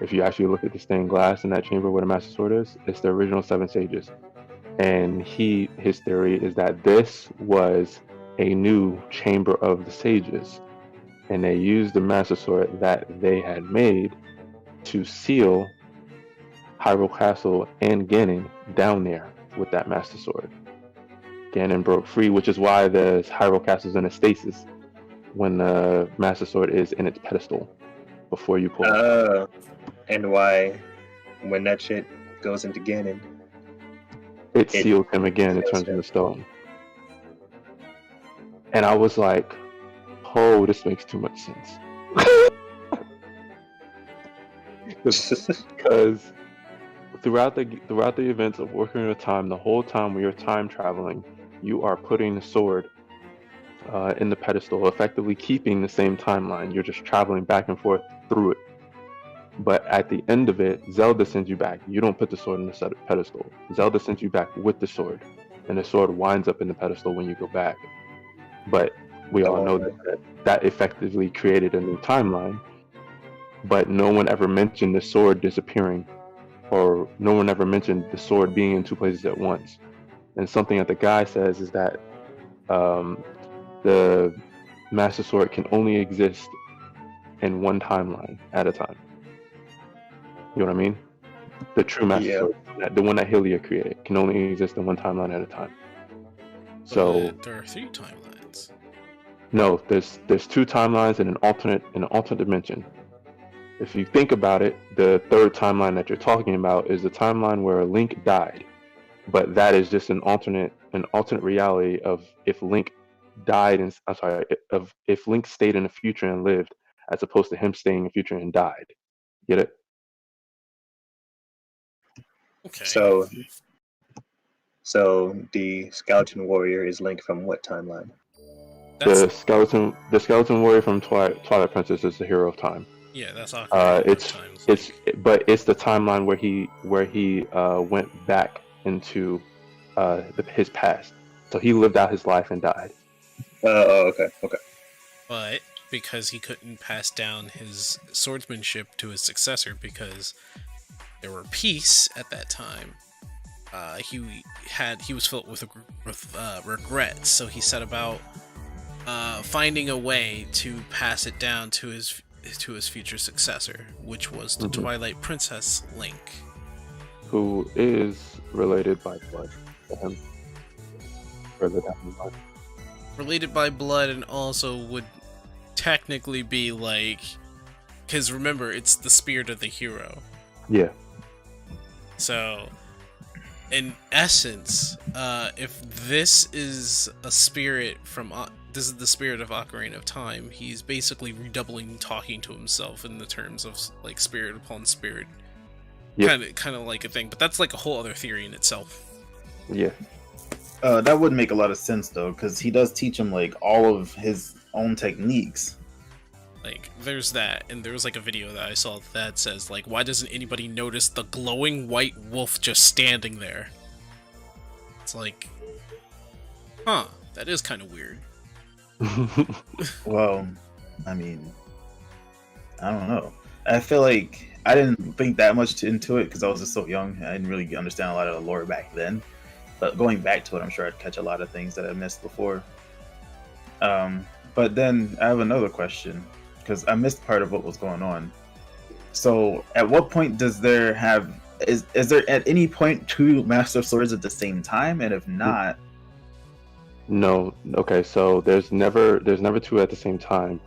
If you actually look at the stained glass in that chamber where the Master Sword is, it's the original 7 sages. And his theory is that this was a new chamber of the sages, and they used the Master Sword that they had made to seal Hyrule Castle and Ganon down there with that Master Sword. Ganon broke free, which is why the Hyrule Castle's in a stasis when the Master Sword is in its pedestal before you pull it. And why, when that shit goes into Ganon, It seals him again. It turns into stone. And I was like, "Oh, this makes too much sense." Because throughout the events of Ocarina of Time, the whole time we are time traveling, you are putting the sword in the pedestal, effectively keeping the same timeline. You're just traveling back and forth through it. But at the end of it, Zelda sends you back. You don't put the sword in the pedestal. Zelda sends you back with the sword, and the sword winds up in the pedestal when you go back. But we all know that effectively created a new timeline. But no one ever mentioned the sword disappearing, or no one ever mentioned the sword being in two places at once. And something that the guy says is that the Master Sword can only exist in one timeline at a time. You know what I mean? The true Master Sword, the one that Hylia created, can only exist in one timeline at a time. So there are 3 timelines. No, there's 2 timelines in an alternate dimension. If you think about it, the third timeline that you're talking about is the timeline where Link died, but that is just an alternate reality of if Link died and if Link stayed in the future and lived, as opposed to him staying in the future and died. Get it? Okay. So the Skeleton Warrior is Link from what timeline? The skeleton warrior from Twilight Princess is the hero of time. Yeah, that's Ocarina of Time. But it's the timeline where he went back into his past. So he lived out his life and died. Okay. But because he couldn't pass down his swordsmanship to his successor because there were peace at that time, he was filled with regrets. So he set about finding a way to pass it down to his future successor, which was the Twilight Princess Link, who is related by blood to him. Further down the line. Related by blood, and also would technically be like, because remember, it's the spirit of the hero. Yeah. So, in essence, if this is a spirit from this is the spirit of Ocarina of Time, he's basically redoubling talking to himself in the terms of like spirit upon spirit, kind of like a thing. But that's like a whole other theory in itself. Yeah. That would make a lot of sense though, because he does teach him like all of his own techniques. Like, there's that, and there was like a video that I saw that says like, why doesn't anybody notice the glowing white wolf just standing there? It's like, huh, that is kind of weird. Well, I mean, I don't know. I feel like I didn't think that much into it because I was just so young. I didn't really understand a lot of the lore back then. But going back to it, I'm sure I'd catch a lot of things that I missed before. But then I have another question because I missed part of what was going on. So, at what point is there at any point 2 Master Swords at the same time? And if not, no. Okay, so there's never 2 at the same time.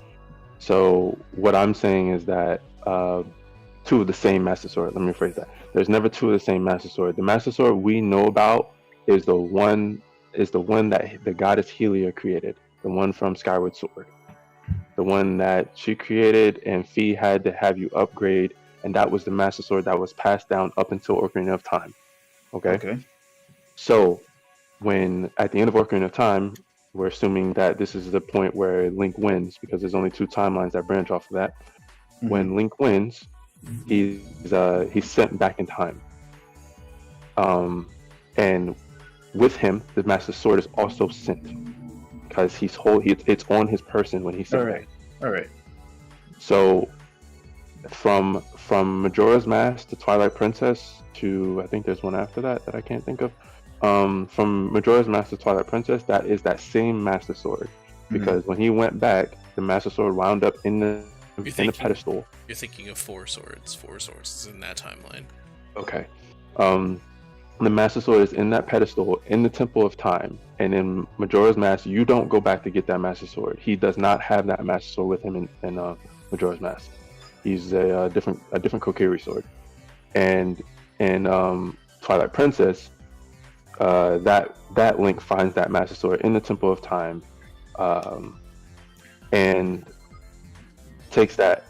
So what I'm saying is that 2 of the same Master Sword. Let me rephrase that. There's never 2 of the same Master Sword. The Master Sword we know about is the one that the goddess Hylia created, the one from Skyward Sword, the one that she created, and Fee had to have you upgrade, and that was the Master Sword that was passed down up until Ocarina of Time. Okay. So when at the end of Ocarina of Time, we're assuming that this is the point where Link wins because there's only 2 timelines that branch off of that. Mm-hmm. When Link wins, he's sent back in time. And with him, the Master Sword is also sent because it's on his person when he's sent back. All right. So from Majora's Mask to Twilight Princess to, I think there's one after that I can't think of. From Majora's Mask to Twilight Princess, that is that same Master Sword. Because when he went back, the Master Sword wound up in the pedestal. You're thinking of 4 swords. 4 swords is in that timeline. Okay. The Master Sword is in that pedestal in the Temple of Time, and in Majora's Mask, you don't go back to get that Master Sword. He does not have that Master Sword with him in Majora's Mask. He's a different Kokiri sword, and in Twilight Princess, that Link finds that Master Sword in the Temple of Time, and takes that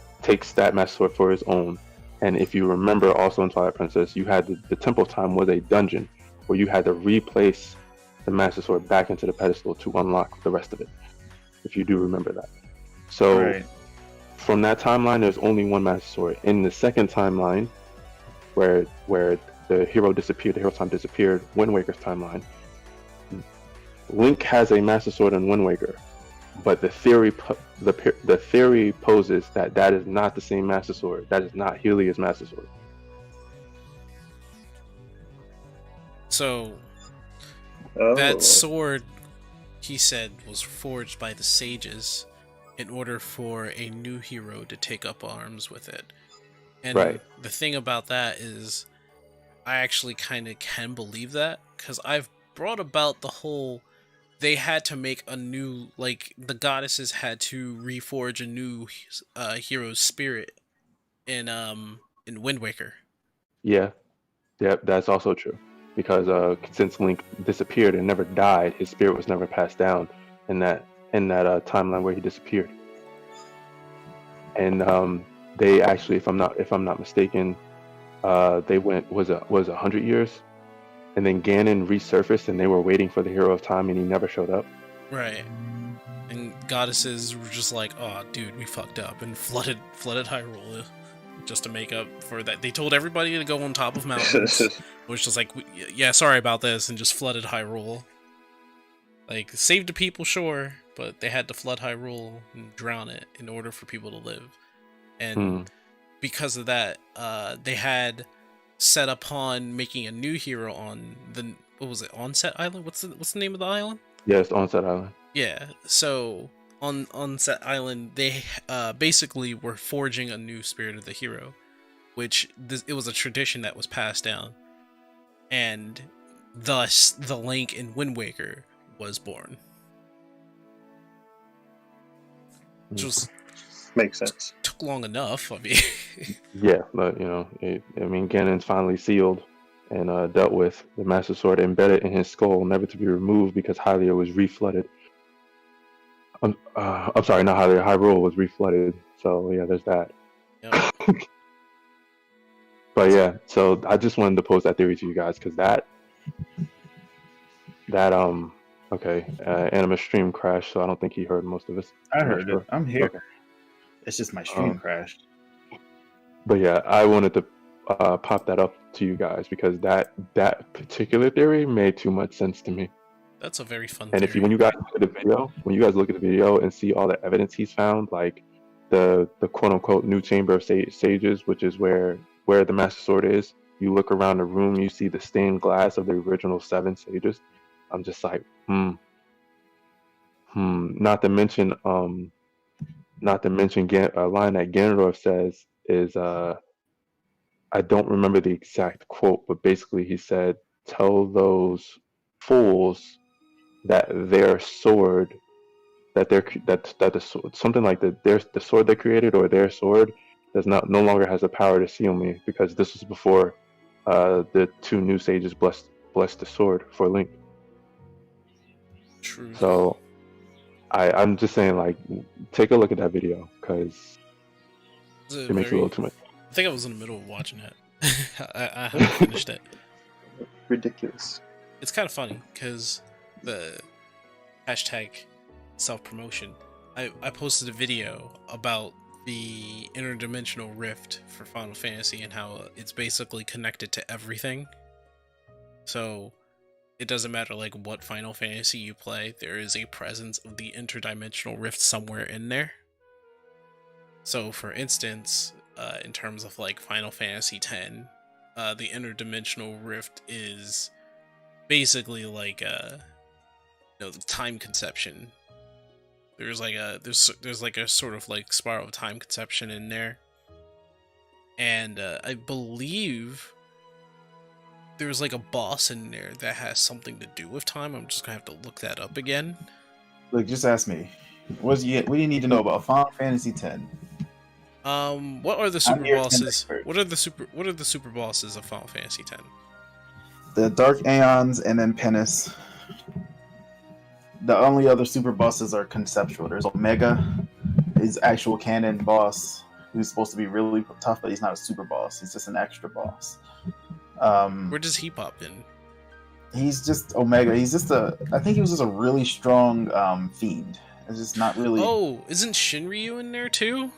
Master Sword for his own. And if you remember, also in Twilight Princess, you had the Temple of Time was a dungeon where you had to replace the Master Sword back into the pedestal to unlock the rest of it. If you do remember that. So, from that timeline, there's only one Master Sword. In the second timeline, where the hero disappeared, the hero time disappeared, Wind Waker's timeline, Link has a Master Sword in Wind Waker, but the theory poses that that is not the same Master Sword. That is not Hylia's Master Sword. So Oh. that sword, he said, was forged by the sages in order for a new hero to take up arms with it. And Right. the thing about that is, I actually kind of can believe that, because I've brought about the whole, they had to make a new, like, the goddesses had to reforge a new hero's spirit in Wind Waker. Yeah, that's also true. Because since Link disappeared and never died, his spirit was never passed down in that timeline where he disappeared. And they actually, if I'm not mistaken, they went was 100 years, and then Ganon resurfaced, and they were waiting for the Hero of Time, and he never showed up. Right. And goddesses were just like, "Oh, dude, we fucked up," and flooded Hyrule just to make up for that. They told everybody to go on top of mountains, which was like, "Yeah, sorry about this," and just flooded Hyrule. Like, saved the people, sure, but they had to flood Hyrule and drown it in order for people to live. And because of that, they had set upon making a new hero on the, what was it, Onset Island? What's the name of the island? Yes, Onset Island. Yeah, so on Onset Island, they basically were forging a new spirit of the hero, which it was a tradition that was passed down, and thus the Link in Wind Waker was born. Which was Makes sense. took long enough. I mean, Yeah, but Ganon's finally sealed and dealt with the Master Sword embedded in his skull, never to be removed because Hylia was reflooded. I'm sorry, not Hylia. Hyrule was reflooded. So yeah, there's that. yeah. But yeah, so I just wanted to pose that theory to you guys because Animus stream crashed, so I don't think he heard most of us. I heard it. I'm here. Okay. It's just my stream crashed. But yeah, I wanted to pop that up to you guys because that particular theory made too much sense to me. That's a very fun And theory. when you guys look at the video and see all the evidence he's found, like the quote unquote new chamber of sages, which is where the Master Sword is, you look around the room, you see the stained glass of the original 7 sages. I'm just like, Not to mention a line that Ganondorf says is I don't remember the exact quote, but basically he said, "Tell those fools that their sword, that the sword, something like the sword they created or their sword no longer has the power to seal me because this was before the 2 new sages blessed the sword for Link." True. So I'm just saying, like, take a look at that video because it makes a little too much. I think I was in the middle of watching it. I haven't finished it. Ridiculous. It's kind of funny because the hashtag self-promotion. I posted a video about the interdimensional rift for Final Fantasy and how it's basically connected to everything. So it doesn't matter like what Final Fantasy you play, there is a presence of the interdimensional rift somewhere in there. So for instance, in terms of like Final Fantasy X, the interdimensional rift is basically like the time conception. There's like a sort of like spiral of time conception in there, and I believe there's like a boss in there that has something to do with time. I'm just gonna have to look that up again. Look, just ask me. What do you need to know about Final Fantasy X? What are the super here as an bosses? expert. What are the super bosses of Final Fantasy X? The Dark Aeons and then Pennis. The only other super bosses are conceptual. There's Omega, his actual canon boss, who's supposed to be really tough, but he's not a super boss. He's just an extra boss. Where does he pop in? He's just Omega. I think he was just a really strong fiend. It's just not really. Oh, isn't Shinryu in there too?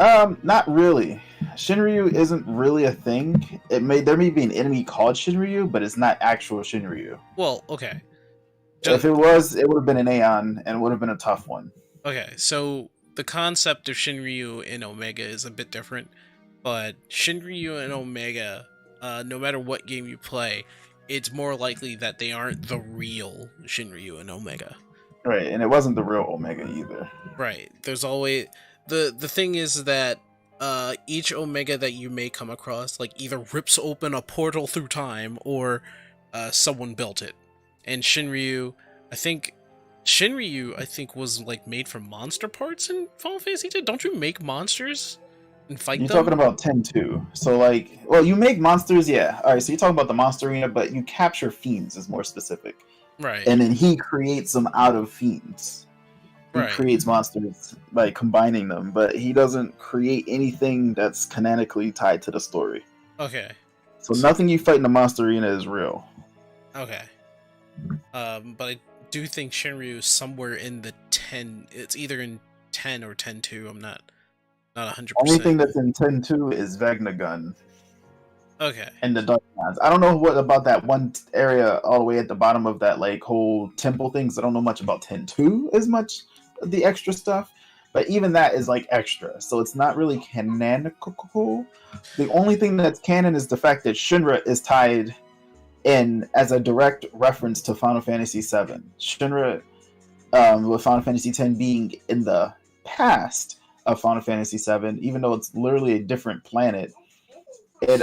Not really. Shinryu isn't really a thing. There may be an enemy called Shinryu, but it's not actual Shinryu. Well, okay. If it was, it would have been an Aeon, and it would have been a tough one. Okay, so the concept of Shinryu and Omega is a bit different, but Shinryu and Omega, no matter what game you play, it's more likely that they aren't the real Shinryu and Omega. Right, and it wasn't the real Omega either. Right. There's always the thing is that each Omega that you may come across like either rips open a portal through time or someone built it. And Shinryu was like made from monster parts in Final Fantasy X. Don't you make monsters and fight You're them? talking about 10-2. So like, well, you make monsters, yeah. All right, so you're talking about the monster arena, but you capture fiends is more specific. Right. And then he creates them out of fiends. He creates monsters by combining them, but he doesn't create anything that's canonically tied to the story. Okay. So nothing you fight in the monster arena is real. Okay. But I do think Shinryu is somewhere in the 10. It's either in 10 or 10-2. I'm not 100%. Only thing that's in 10-2 is Vegnagun. Okay. And the Dark Lands. I don't know what about that one area all the way at the bottom of that like whole temple things. I don't know much about 10-2 as much of the extra stuff. But even that is like extra. So it's not really canonical. The only thing that's canon is the fact that Shinra is tied in as a direct reference to Final Fantasy VII. Shinra, with Final Fantasy X being in the past of Final Fantasy VII, even though it's literally a different planet, it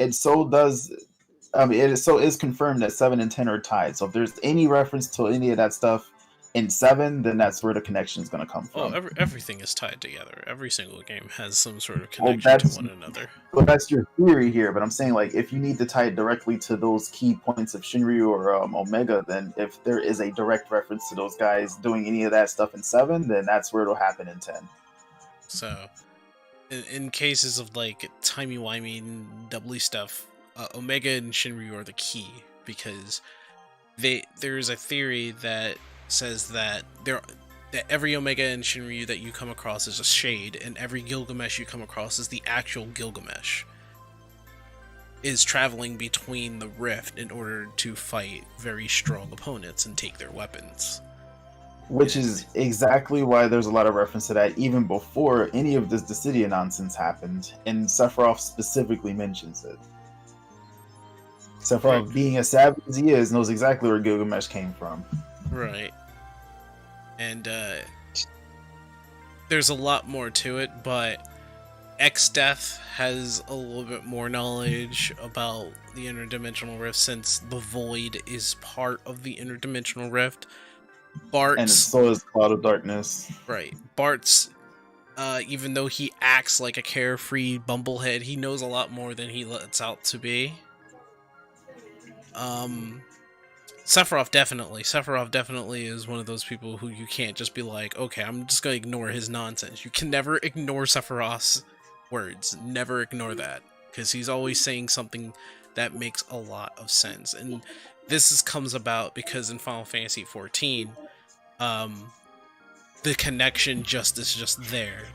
is confirmed that 7 and 10 are tied. So if there's any reference to any of that stuff in 7, then that's where the connection is going to come from. Oh, everything is tied together. Every single game has some sort of connection to one another. Well, that's your theory here, but I'm saying, like, if you need to tie it directly to those key points of Shinryu or Omega, then if there is a direct reference to those guys doing any of that stuff in 7, then that's where it'll happen in 10. So, in cases of, like, timey-wimey and doubly stuff, Omega and Shinryu are the key, because there's a theory that says that every Omega and Shinryu that you come across is a shade, and every Gilgamesh you come across is the actual Gilgamesh. Is traveling between the rift in order to fight very strong opponents and take their weapons. Which is exactly why there's a lot of reference to that even before any of this Dissidia nonsense happened, and Sephiroth specifically mentions it. Sephiroth, right, being as savage as he is, knows exactly where Gilgamesh came from. Right. And there's a lot more to it, but Exdeath has a little bit more knowledge about the interdimensional rift, since the Void is part of the interdimensional rift. Bart's, and so is Cloud of Darkness. Right. Bart's, even though he acts like a carefree bumblehead, he knows a lot more than he lets out to be. Sephiroth definitely is one of those people who you can't just be like, okay, I'm just gonna ignore his nonsense. You can never ignore Sephiroth's words. Never ignore that, because he's always saying something that makes a lot of sense. And this comes about because in Final Fantasy XIV, the connection is just there.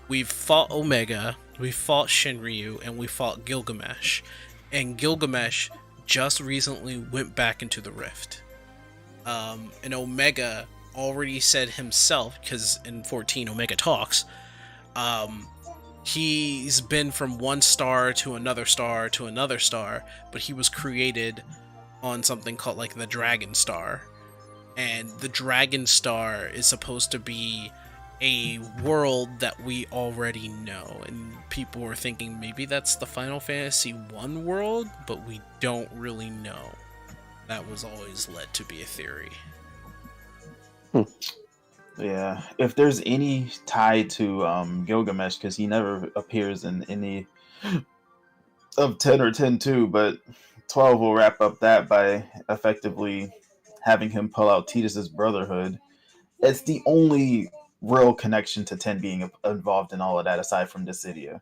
We've fought Omega, we fought Shinryu, and we fought Gilgamesh. And Gilgamesh just recently went back into the rift. And Omega already said himself, because in 14 Omega talks, he's been from one star to another star to another star, but he was created on something called like the Dragon Star. And the Dragon Star is supposed to be a world that we already know, and people are thinking maybe that's the Final Fantasy 1 world, but we don't really know. That was always led to be a theory. Yeah, if there's any tie to Gilgamesh, because he never appears in any of 10 or 10-2, but 12 will wrap up that by effectively having him pull out Tidus's Brotherhood. It's the only real connection to 10 being involved in all of that, aside from Dissidia.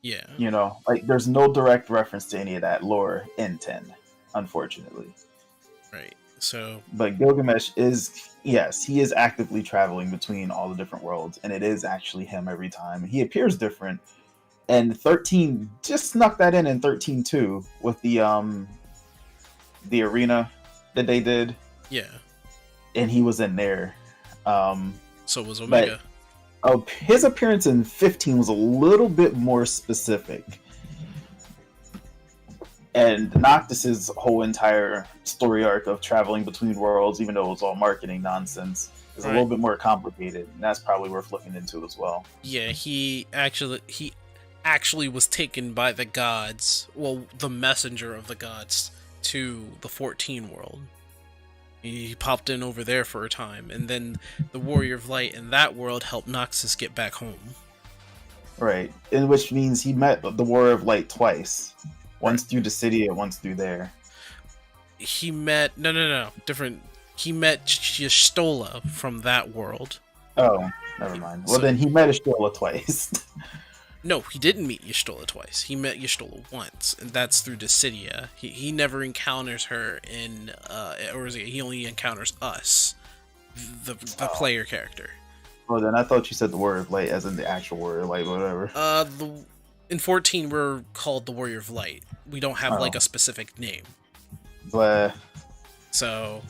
Yeah. You know, like, there's no direct reference to any of that lore in 10, unfortunately. Right. So, But Gilgamesh is, yes, he is actively traveling between all the different worlds, and it is actually him every time. He appears different, and 13 just snuck that in 13 too with the arena that they did, yeah. and he was in there. So was Omega. His appearance in 15 was a little bit more specific. And Noctis's whole entire story arc of traveling between worlds, even though it was all marketing nonsense, is a little bit more complicated, and that's probably worth looking into as well. Yeah, he actually was taken by the gods, well, the messenger of the gods, to the 14 world. He popped in over there for a time, and then the Warrior of Light in that world helped Noxus get back home. Right, in which means he met the Warrior of Light twice. Once through the city and once through there. He met... No. Different. He met Y'shtola from that world. Oh, never mind. Well, then he met Y'shtola twice. No, he didn't meet Y'shtola twice. He met Y'shtola once, and that's through Dissidia. He never encounters her in... or is he only encounters us, the player character. Well, then I thought you said the Warrior of Light as in the actual Warrior of Light, whatever. In 14, we're called the Warrior of Light. We don't have, like, a specific name. Blah. So,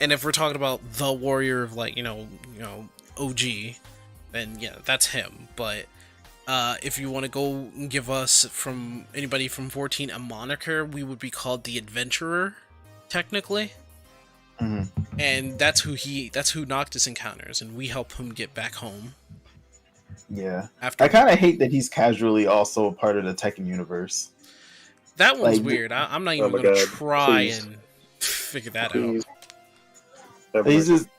and if we're talking about the Warrior of Light, you know, OG, then, yeah, that's him. But, if you want to go and give us, from anybody from 14, a moniker, we would be called the Adventurer, technically. Mm-hmm. And that's who Noctis encounters, and we help him get back home. Yeah. I kind of hate that he's casually also a part of the Tekken universe. That one's weird. I'm not even going to try and figure that out.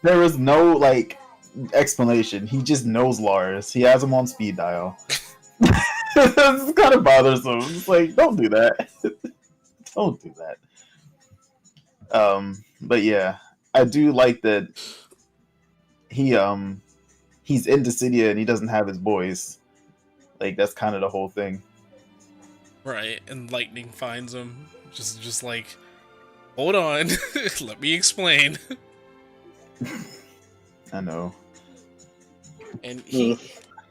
There is no, like, explanation. He just knows Lars. He has him on speed dial. It's kind of bothersome. It's like, don't do that. Don't do that. But yeah, I do like that he's in Dissidia and he doesn't have his boys. Like, that's kind of the whole thing. Right, and Lightning finds him. Just like, hold on, let me explain. I know. And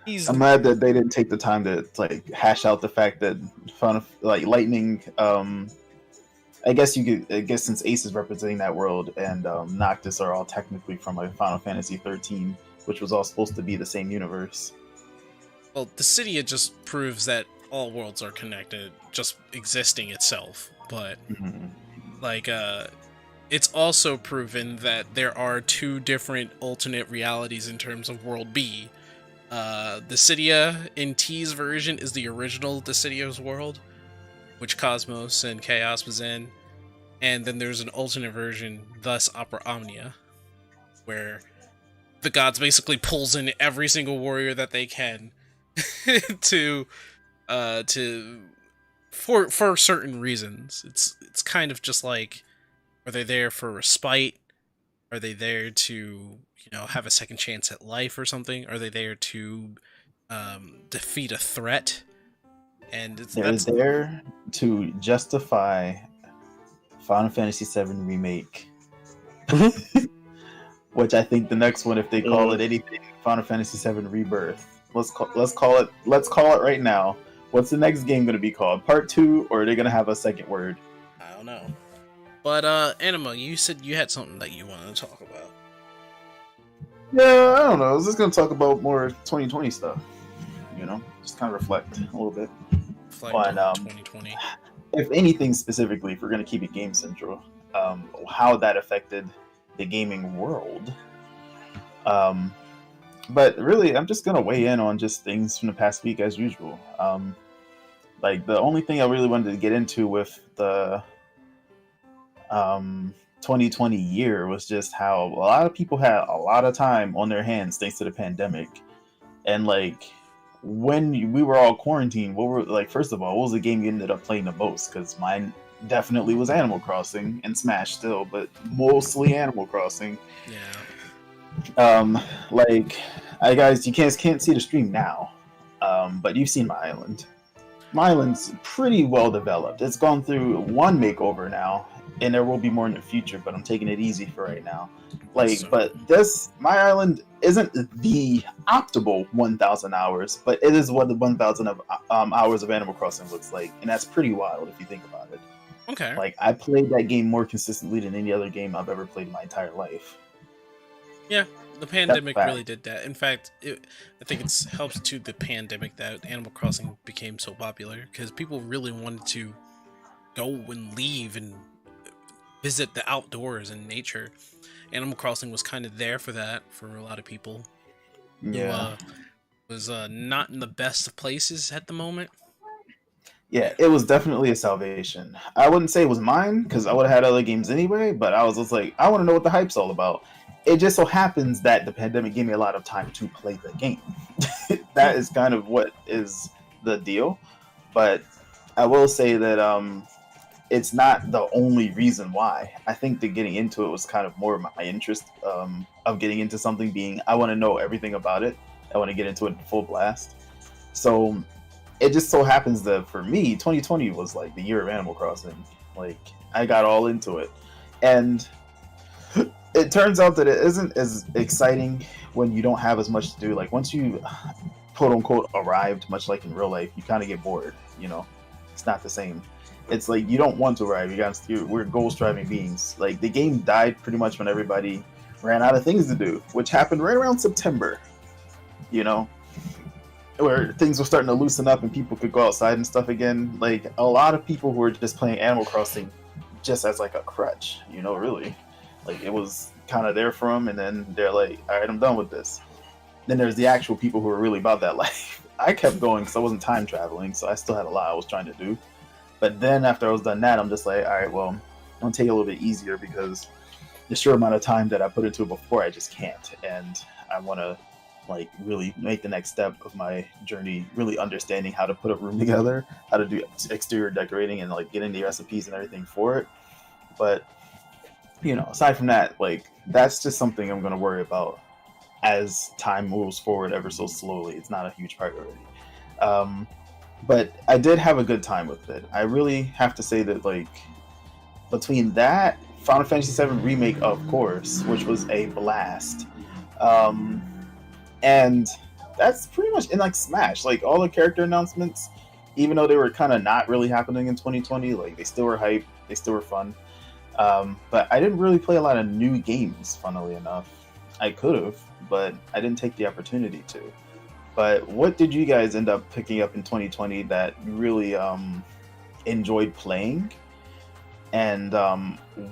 I'm mad that they didn't take the time to, like, hash out the fact that Lightning, I guess since Ace is representing that world and Noctis are all technically from like Final Fantasy 13, which was all supposed to be the same universe. Well, Dissidia just proves that all worlds are connected, just existing itself. But, like, it's also proven that there are two different alternate realities in terms of World B. Dissidia in T's version is the original Dissidia's world, which Cosmos and Chaos was in. And then there's an alternate version, thus Opera Omnia, where the gods basically pulls in every single warrior that they can for certain reasons. It's kind of just like, are they there for respite? Are they there to, have a second chance at life or something? Are they there to defeat a threat? And they're there to justify Final Fantasy VII Remake. Which I think the next one, if they call it anything, Final Fantasy VII Rebirth. Let's call it right now. What's the next game going to be called? Part 2, or are they going to have a second word? I don't know. But Anima, you said you had something that you wanted to talk about. Yeah, I don't know. I was just going to talk about more 2020 stuff. Just kind of reflect a little bit on 2020. If anything specifically, if we're going to keep it Game Central, how that affected the gaming world. But really, I'm just going to weigh in on just things from the past week as usual. Like, the only thing I really wanted to get into with the 2020 year was just how a lot of people had a lot of time on their hands thanks to the pandemic. And, like, when we were all quarantined, first of all, what was the game you ended up playing the most? Because mine definitely was Animal Crossing, and Smash still, but mostly Animal Crossing. Yeah. Guys, you can't see the stream now, but you've seen my island. my island's pretty well developed. It's gone through one makeover now, and there will be more in the future. But I'm taking it easy for right now. But my island isn't the optimal 1,000 hours, but it is what the 1,000 of hours of Animal Crossing looks like, and that's pretty wild if you think about it. Okay. Like, I played that game more consistently than any other game I've ever played in my entire life. Yeah, the pandemic really did that. In fact, I think it's helped to the pandemic that Animal Crossing became so popular because people really wanted to go and leave and visit the outdoors and nature. Animal Crossing was kind of there for that for a lot of people. Yeah, who, was not in the best of places at the moment. Yeah, it was definitely a salvation. I wouldn't say it was mine because I would have had other games anyway, but I was just like, I want to know what the hype's all about. It just so happens that the pandemic gave me a lot of time to play the game. That is kind of what is the deal. But I will say that it's not the only reason why. I think that getting into it was kind of more of my interest of getting into something being, I want to know everything about it. I want to get into it in full blast. So it just so happens that for me, 2020 was like the year of Animal Crossing. Like, I got all into it. And it turns out that it isn't as exciting when you don't have as much to do. Like, once you, quote unquote, arrived, much like in real life, you kind of get bored, you know? It's not the same. It's like, you don't want to arrive. We're goal-striving beings. Like, the game died pretty much when everybody ran out of things to do, which happened right around September, you know? Where things were starting to loosen up and people could go outside and stuff again. Like, a lot of people who were just playing Animal Crossing just as like a crutch, you know, really. Like, it was kind of there for them, and then they're like, all right, I'm done with this. Then there's the actual people who are really about that life. I kept going because I wasn't time traveling, so I still had a lot I was trying to do. But then after I was done that, I'm just like, all right, well, I'm going to take it a little bit easier because the short amount of time that I put into it before, I just can't. And I want to like really make the next step of my journey, really understanding how to put a room together, how to do exterior decorating, and like get into the recipes and everything for it. But you know, aside from that, like, that's just something I'm going to worry about as time moves forward ever so slowly. It's not a huge priority. But I did have a good time with it. I really have to say that, like, between that, Final Fantasy VII Remake, of course, which was a blast. And that's pretty much in, like, Smash. Like, all the character announcements, even though they were kind of not really happening in 2020, like, they still were hype, they still were fun. But I didn't really play a lot of new games, funnily enough. I could have, but I didn't take the opportunity to. But what did you guys end up picking up in 2020 that you really enjoyed playing? And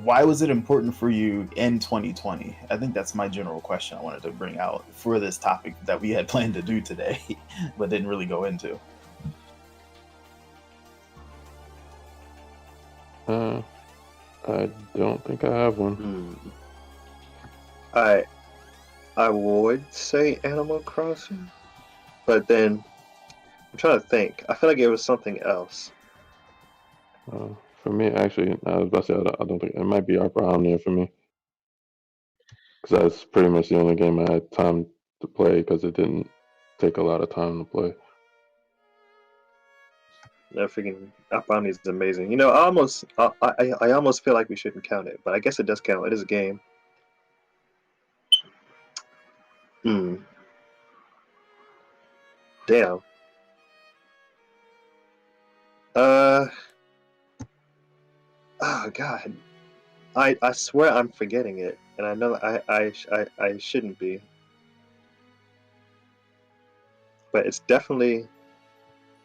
why was it important for you in 2020? I think that's my general question I wanted to bring out for this topic that we had planned to do today, but didn't really go into. I don't think I have one. I would say Animal Crossing, but then I'm trying to think. I feel like it was something else. For me, actually, I was about to say I don't think it might be Opera Omnia for me, because that's pretty much the only game I had time to play because it didn't take a lot of time to play. That freaking Opera Omnia is amazing. You know, I almost feel like we shouldn't count it, but I guess it does count. It is a game. Damn. Oh God. I swear I'm forgetting it, and I know I shouldn't be. But it's definitely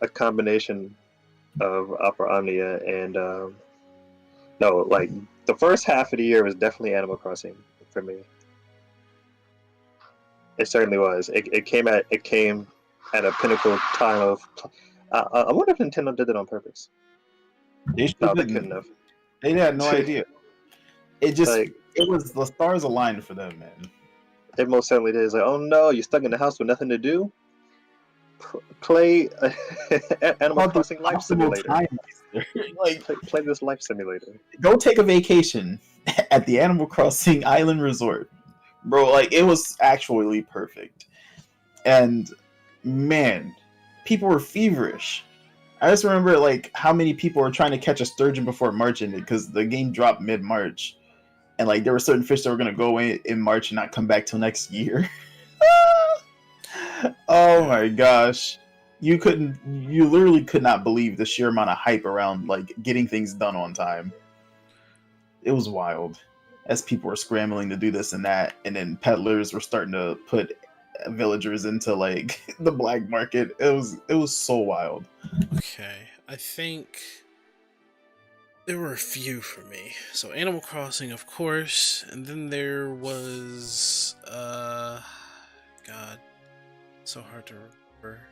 a combination of Opera Omnia and no, like the first half of the year was definitely Animal Crossing for me. It certainly was. It came at a pinnacle time of. I wonder if Nintendo did it on purpose. They couldn't have. They had no idea. It just it was the stars aligned for them, man. It most certainly did. It's like, oh no, you're stuck in the house with nothing to do. Play Animal Crossing Life Simulator. Like, play this Life Simulator. Go take a vacation at the Animal Crossing Island Resort, bro. Like, it was actually perfect, and man, people were feverish. I just remember like how many people were trying to catch a sturgeon before March ended because the game dropped mid-March, and like there were certain fish that were gonna go away in March and not come back till next year. Oh my gosh. You literally could not believe the sheer amount of hype around like getting things done on time. It was wild as people were scrambling to do this and that, and then peddlers were starting to put villagers into like the black market. It was so wild. Okay, I think there were a few for me. So Animal Crossing, of course, and then there was God, so hard to remember.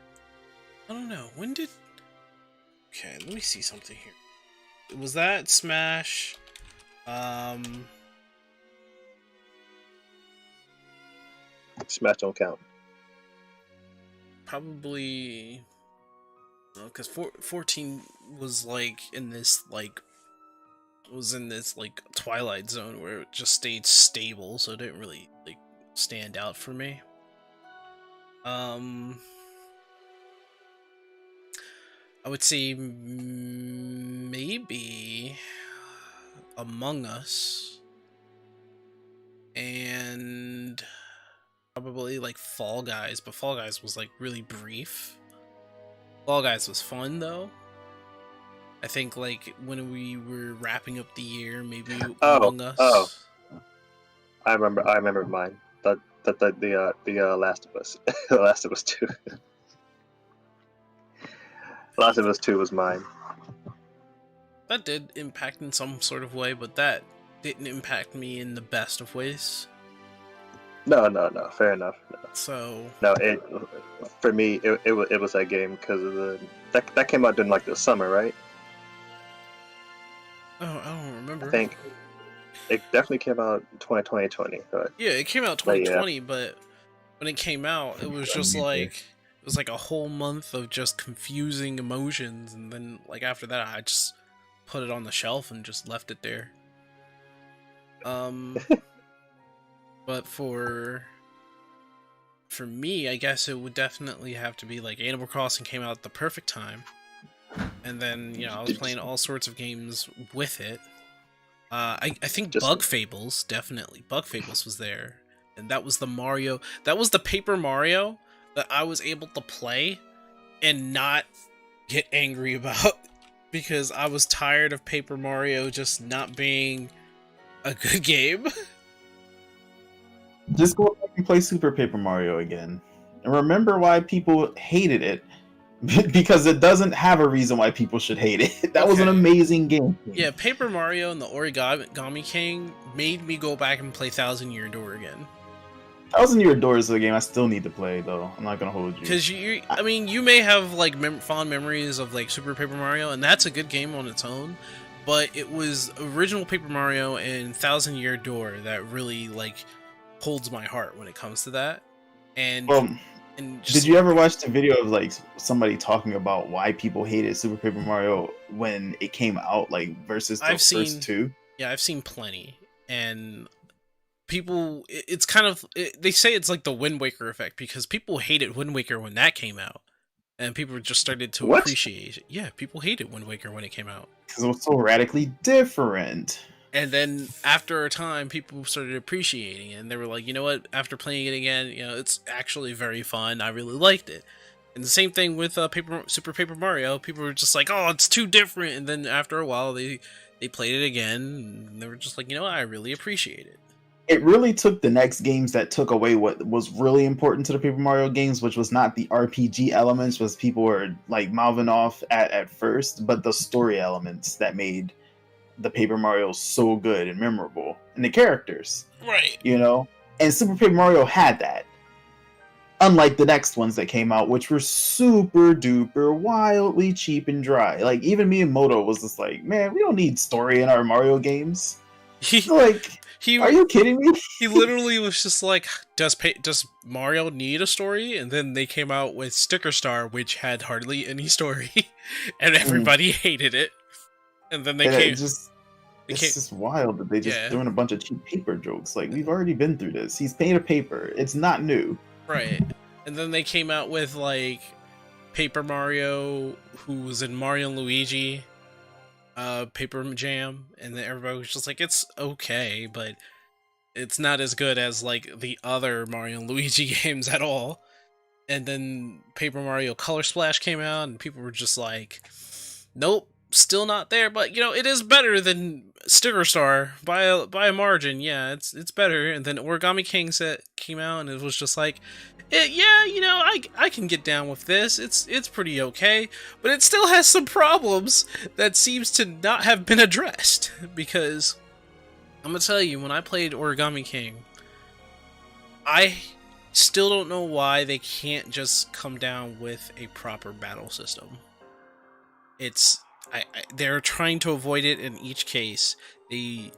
I don't know. When did... Okay, let me see something here. Was that Smash? Smash don't count. Probably... No, because 14 was like in this like Twilight Zone where it just stayed stable, so it didn't really like stand out for me. I would say maybe Among Us, and probably like Fall Guys, but Fall Guys was like really brief. Fall Guys was fun though. I think like when we were wrapping up the year, maybe Among Us. Oh, I remember mine. The Last of Us, The Last of Us 2. Last of Us 2 was mine. That did impact in some sort of way, but that didn't impact me in the best of ways. No, fair enough. So No, for me it was that game because of that came out during like the summer, right? oh, I don't remember. I think it definitely came out in 2020. But Yeah, it came out 2020, but when it came out, it was just like it was like a whole month of just confusing emotions, and then like after that, I just put it on the shelf and just left it there. But for me, I guess it would definitely have to be like Animal Crossing came out at the perfect time, and then I was playing all sorts of games with it. I think Bug Fables, definitely Bug Fables was there, and that was the Paper Mario that I was able to play and not get angry about because I was tired of Paper Mario just not being a good game. Just go back and play Super Paper Mario again. And remember why people hated it. Because it doesn't have a reason why people should hate it. That was an amazing game. Yeah, Paper Mario and the Origami King made me go back and play Thousand Year Door again. Thousand Year Door is a game I still need to play, though. I'm not gonna hold you. Because you may have like fond memories of like Super Paper Mario, and that's a good game on its own. But it was original Paper Mario and Thousand Year Door that really like holds my heart when it comes to that. And did you ever watch the video of like somebody talking about why people hated Super Paper Mario when it came out, like versus the first two? Yeah, I've seen plenty, and people, it's kind of they say it's like the Wind Waker effect because people hated Wind Waker when that came out, and people just started to appreciate it. Yeah, people hated Wind Waker when it came out because it was so radically different. And then after a time, people started appreciating it, and they were like, you know what? After playing it again, it's actually very fun. I really liked it. And the same thing with Super Paper Mario. People were just like, oh, it's too different. And then after a while, they played it again, and they were just like, you know what? I really appreciate it. It really took the next games that took away what was really important to the Paper Mario games, which was not the RPG elements, was people were like mouthing off at first, but the story elements that made the Paper Mario so good and memorable, and the characters, right? And Super Paper Mario had that, unlike the next ones that came out, which were super duper wildly cheap and dry. Like even Miyamoto was just like, man, we don't need story in our Mario games. Are you kidding me? He literally was just like, does Mario need a story? And then they came out with Sticker Star, which had hardly any story, and everybody hated it. And then it's just wild that they just threw in a bunch of cheap paper jokes. Like, we've already been through this. He's paid a paper. It's not new. Right. And then they came out with, like, Paper Mario, who was in Mario and Luigi, Paper Jam, and then everybody was just like, it's okay, but it's not as good as like the other Mario and Luigi games at all. And then Paper Mario Color Splash came out, and people were just like, nope, still not there. But you know, it is better than Sticker Star by a margin. Yeah, it's better. And then Origami King came out, and it was just like, yeah, you know, I can get down with this. It's pretty okay, but it still has some problems that seems to not have been addressed. Because I'm gonna tell you, when I played Origami King, I still don't know why they can't just come down with a proper battle system. They're trying to avoid it in each case. They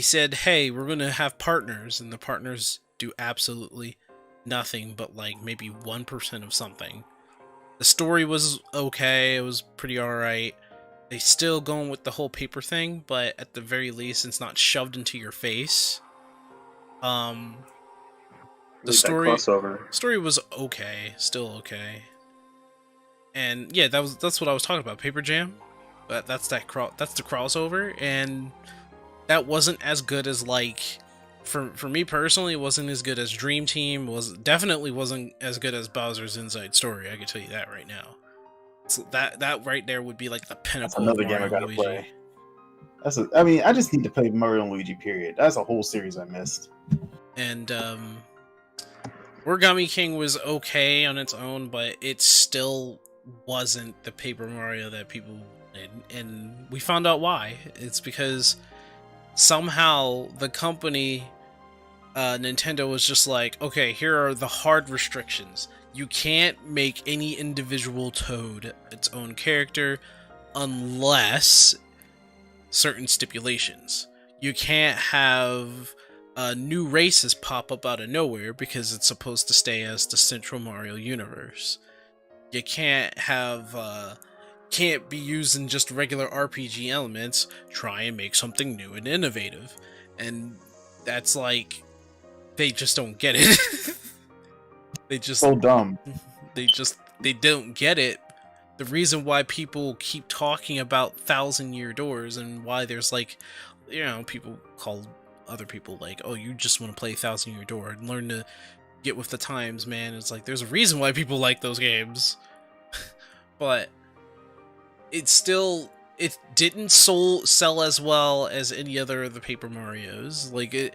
said, hey, we're gonna have partners, and the partners do absolutely nothing but like maybe 1% of something. The story was okay, it was pretty alright. They still going with the whole paper thing, but at the very least it's not shoved into your face. The story was okay, still okay. And yeah, that's what I was talking about, Paper Jam. That's the crossover, and that wasn't as good as like for me personally, it wasn't as good as Dream Team, definitely wasn't as good as Bowser's Inside Story, I can tell you that right now. So that right there would be like the pinnacle. That's another game I gotta play. I mean, I just need to play Mario and Luigi, period. That's a whole series I missed. And Origami King was okay on its own, but it still wasn't the Paper Mario that people wanted. And we found out why. It's because somehow the company, Nintendo, was just like, okay, here are the hard restrictions. You can't make any individual Toad its own character unless certain stipulations. You can't have new races pop up out of nowhere because it's supposed to stay as the central Mario universe. You can't be using just regular RPG elements. Try and make something new and innovative. And that's like, they just don't get it. They just so dumb. They don't get it. The reason why people keep talking about 1,000-year doors, and why there's like, you know, people call other people like, oh, you just want to play 1,000-year door and learn to get with the times, man. It's like, there's a reason why people like those games. But it didn't sell as well as any other of the Paper Marios. Like,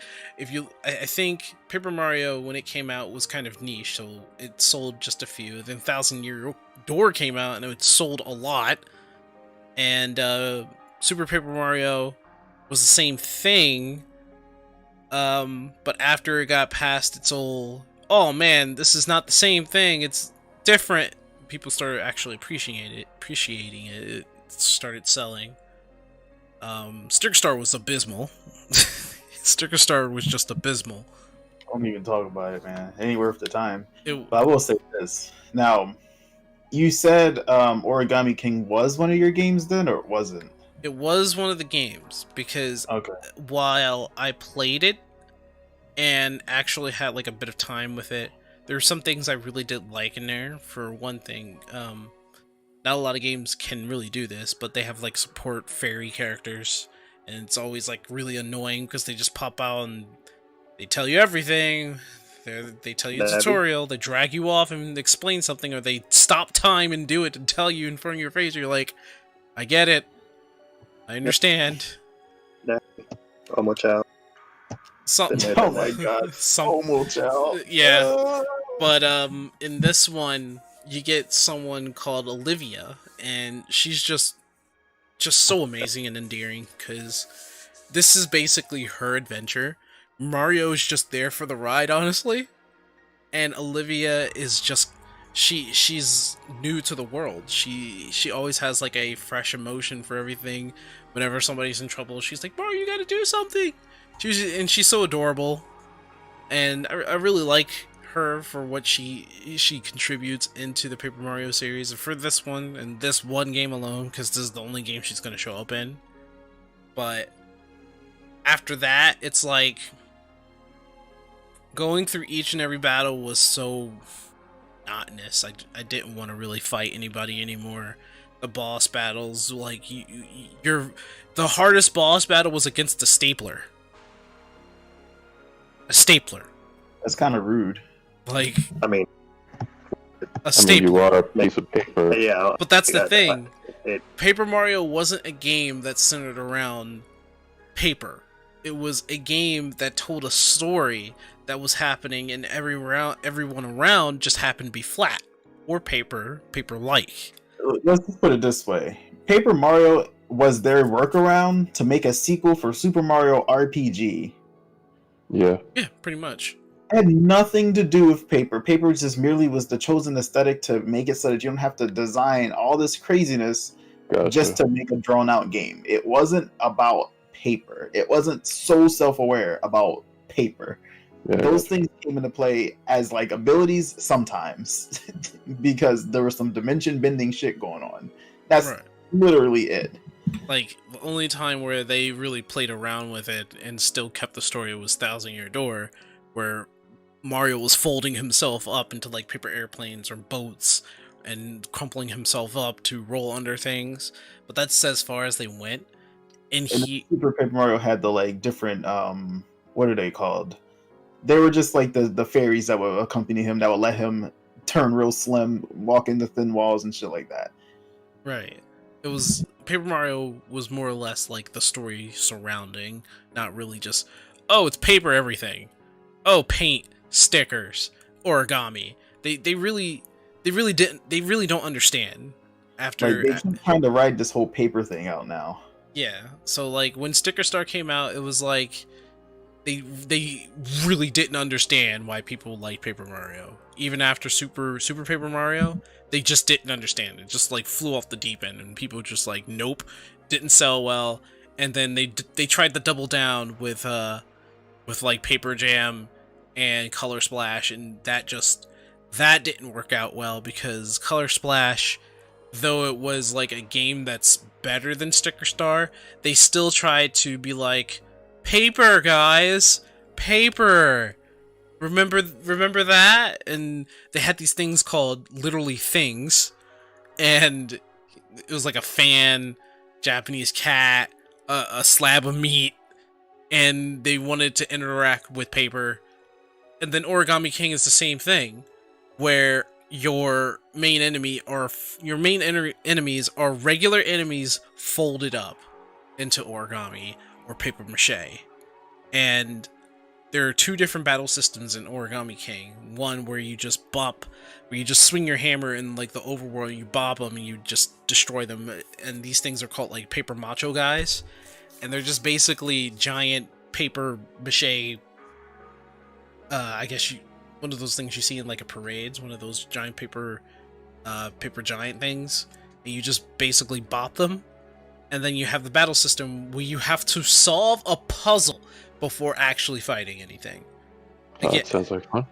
I think Paper Mario, when it came out, was kind of niche, so it sold just a few. Then 1,000-Year Door came out, and it sold a lot. And Super Paper Mario was the same thing, but after it got past its old, oh man, this is not the same thing, it's different, people started actually appreciating it. It started selling. Sticker Star was abysmal. Sticker Star was just abysmal. Don't even talk about it, man. It ain't worth the time. But I will say this. Now, you said Origami King was one of your games then, or it wasn't? It was one of the games, because while I played it and actually had like a bit of time with it, there were some things I really did like in there. For one thing, not a lot of games can really do this, but they have like support fairy characters, and it's always like really annoying because they just pop out and they tell you everything. They tell you a tutorial, they drag you off and explain something, or they stop time and do it and tell you in front of your face. You're like, I get it, I understand. Omo-chan. Oh my god. Omo-chan. Yeah. But in this one, you get someone called Olivia, and she's just so amazing and endearing, because this is basically her adventure. Mario is just there for the ride, honestly, and Olivia is just she's new to the world. She always has like a fresh emotion for everything. Whenever somebody's in trouble, she's like, Mario, you gotta do something. She's so adorable, and I really like her for what she contributes into the Paper Mario series, and for this one and this one game alone, because this is the only game she's gonna show up in. But after that, it's like going through each and every battle was so monotonous. I didn't want to really fight anybody anymore. The boss battles, like the hardest boss battle was against a stapler. A stapler. That's kind of rude. Like I mean, a I mean, you stapler. are a piece of paper. yeah. But that's the yeah, thing. it- Paper Mario wasn't a game that centered around paper. It was a game that told a story that was happening, and everyone around just happened to be flat or paper-like. Let's just put it this way: Paper Mario was their workaround to make a sequel for Super Mario RPG. Yeah. Yeah, pretty much. It had nothing to do with paper. Paper just merely was the chosen aesthetic to make it so that you don't have to design all this craziness Gotcha. just to make a drawn out game. It wasn't about paper. It wasn't so self-aware about paper. Yeah, Those things came into play as like abilities sometimes because there was some dimension bending shit going on. That's Right. literally it. Like, the only time where they really played around with it and still kept the story was Thousand Year Door, where Mario was folding himself up into like paper airplanes or boats and crumpling himself up to roll under things. But that's as far as they went. And And he, Super Paper Mario had the like different what are they called? They were just like the fairies that would accompany him that would let him turn real slim, walk into thin walls and shit like that. right. It was, Paper Mario was more or less like the story surrounding, not really just, oh, it's paper everything. Oh, paint, stickers, origami. They really don't understand after. Like they keep trying to ride this whole paper thing out now. Yeah, so like when Sticker Star came out, it was like they really didn't understand why people liked Paper Mario. Even after Super Paper Mario, they just didn't understand. It just like flew off the deep end, and people just like, nope, didn't sell well. And then they tried to double down with like Paper Jam and Color Splash, and that didn't work out well because Color Splash, though it was like a game that's better than Sticker Star, they still tried to be like, paper, guys, paper. Remember that? And they had these things called literally things, and it was like a fan, Japanese cat, a slab of meat, and they wanted to interact with paper. And then Origami King is the same thing, where your main enemies are regular enemies folded up into origami or paper mache. And there are two different battle systems in Origami King. One where you just swing your hammer in like the overworld, you bop them and you just destroy them. And these things are called like paper macho guys, and they're just basically giant paper mache. I guess one of those things you see in like a parades, one of those giant paper giant things, and you just basically bop them. And then you have the battle system where you have to solve a puzzle before actually fighting anything. That sounds like fun.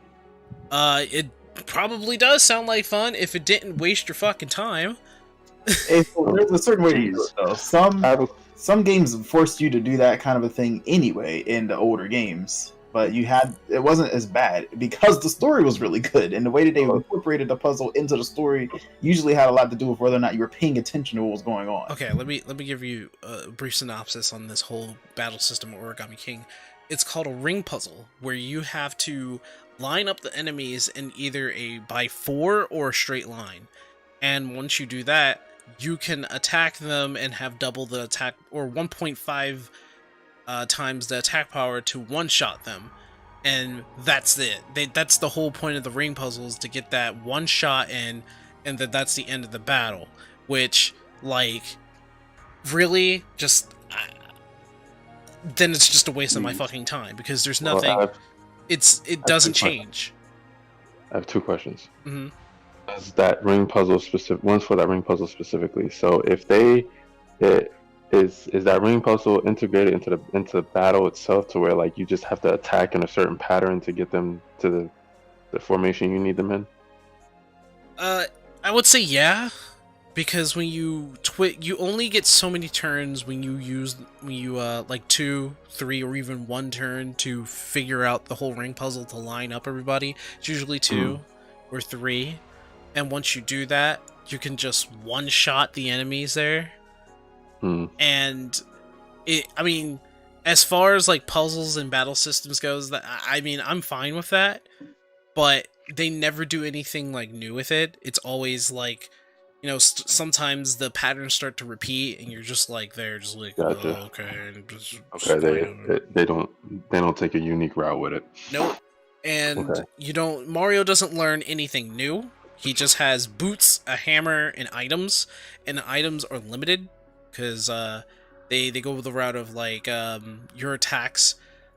It probably does sound like fun if it didn't waste your fucking time. There's a certain way to do it though. Some games forced you to do that kind of a thing anyway in the older games. But it wasn't as bad because the story was really good, and the way that they incorporated the puzzle into the story usually had a lot to do with whether or not you were paying attention to what was going on. Okay, let me give you a brief synopsis on this whole battle system of Origami King. It's called a ring puzzle, where you have to line up the enemies in either a by 4 or a straight line. And once you do that, you can attack them and have double the attack, or 1.5 times the attack power to one-shot them. And that's it. That's the whole point of the ring puzzles, to get that one shot in, and that's the end of the battle. Which, like, really, just... then it's just a waste of my fucking time, because there's nothing... Well, it doesn't change. I have 2 questions. Mm-hmm. Is that ring puzzle specific? One's for that ring puzzle specifically. So if is that ring puzzle integrated into the battle itself, to where like you just have to attack in a certain pattern to get them to the formation you need them in? I would say yeah, because when you you only get so many turns when you like 2, 3, or even 1 turn to figure out the whole ring puzzle to line up everybody. It's usually 2. or 3, and once you do that, you can just one-shot the enemies there. And I mean, as far as like puzzles and battle systems goes, that I mean, I'm fine with that, but they never do anything like new with it. It's always like, you know, sometimes the patterns start to repeat, and you're just like, they're just like, Gotcha. oh, okay, and just They don't take a unique route with it. Nope. And Mario doesn't learn anything new. He just has boots, a hammer, and items the items are limited because they go the route of like your attacks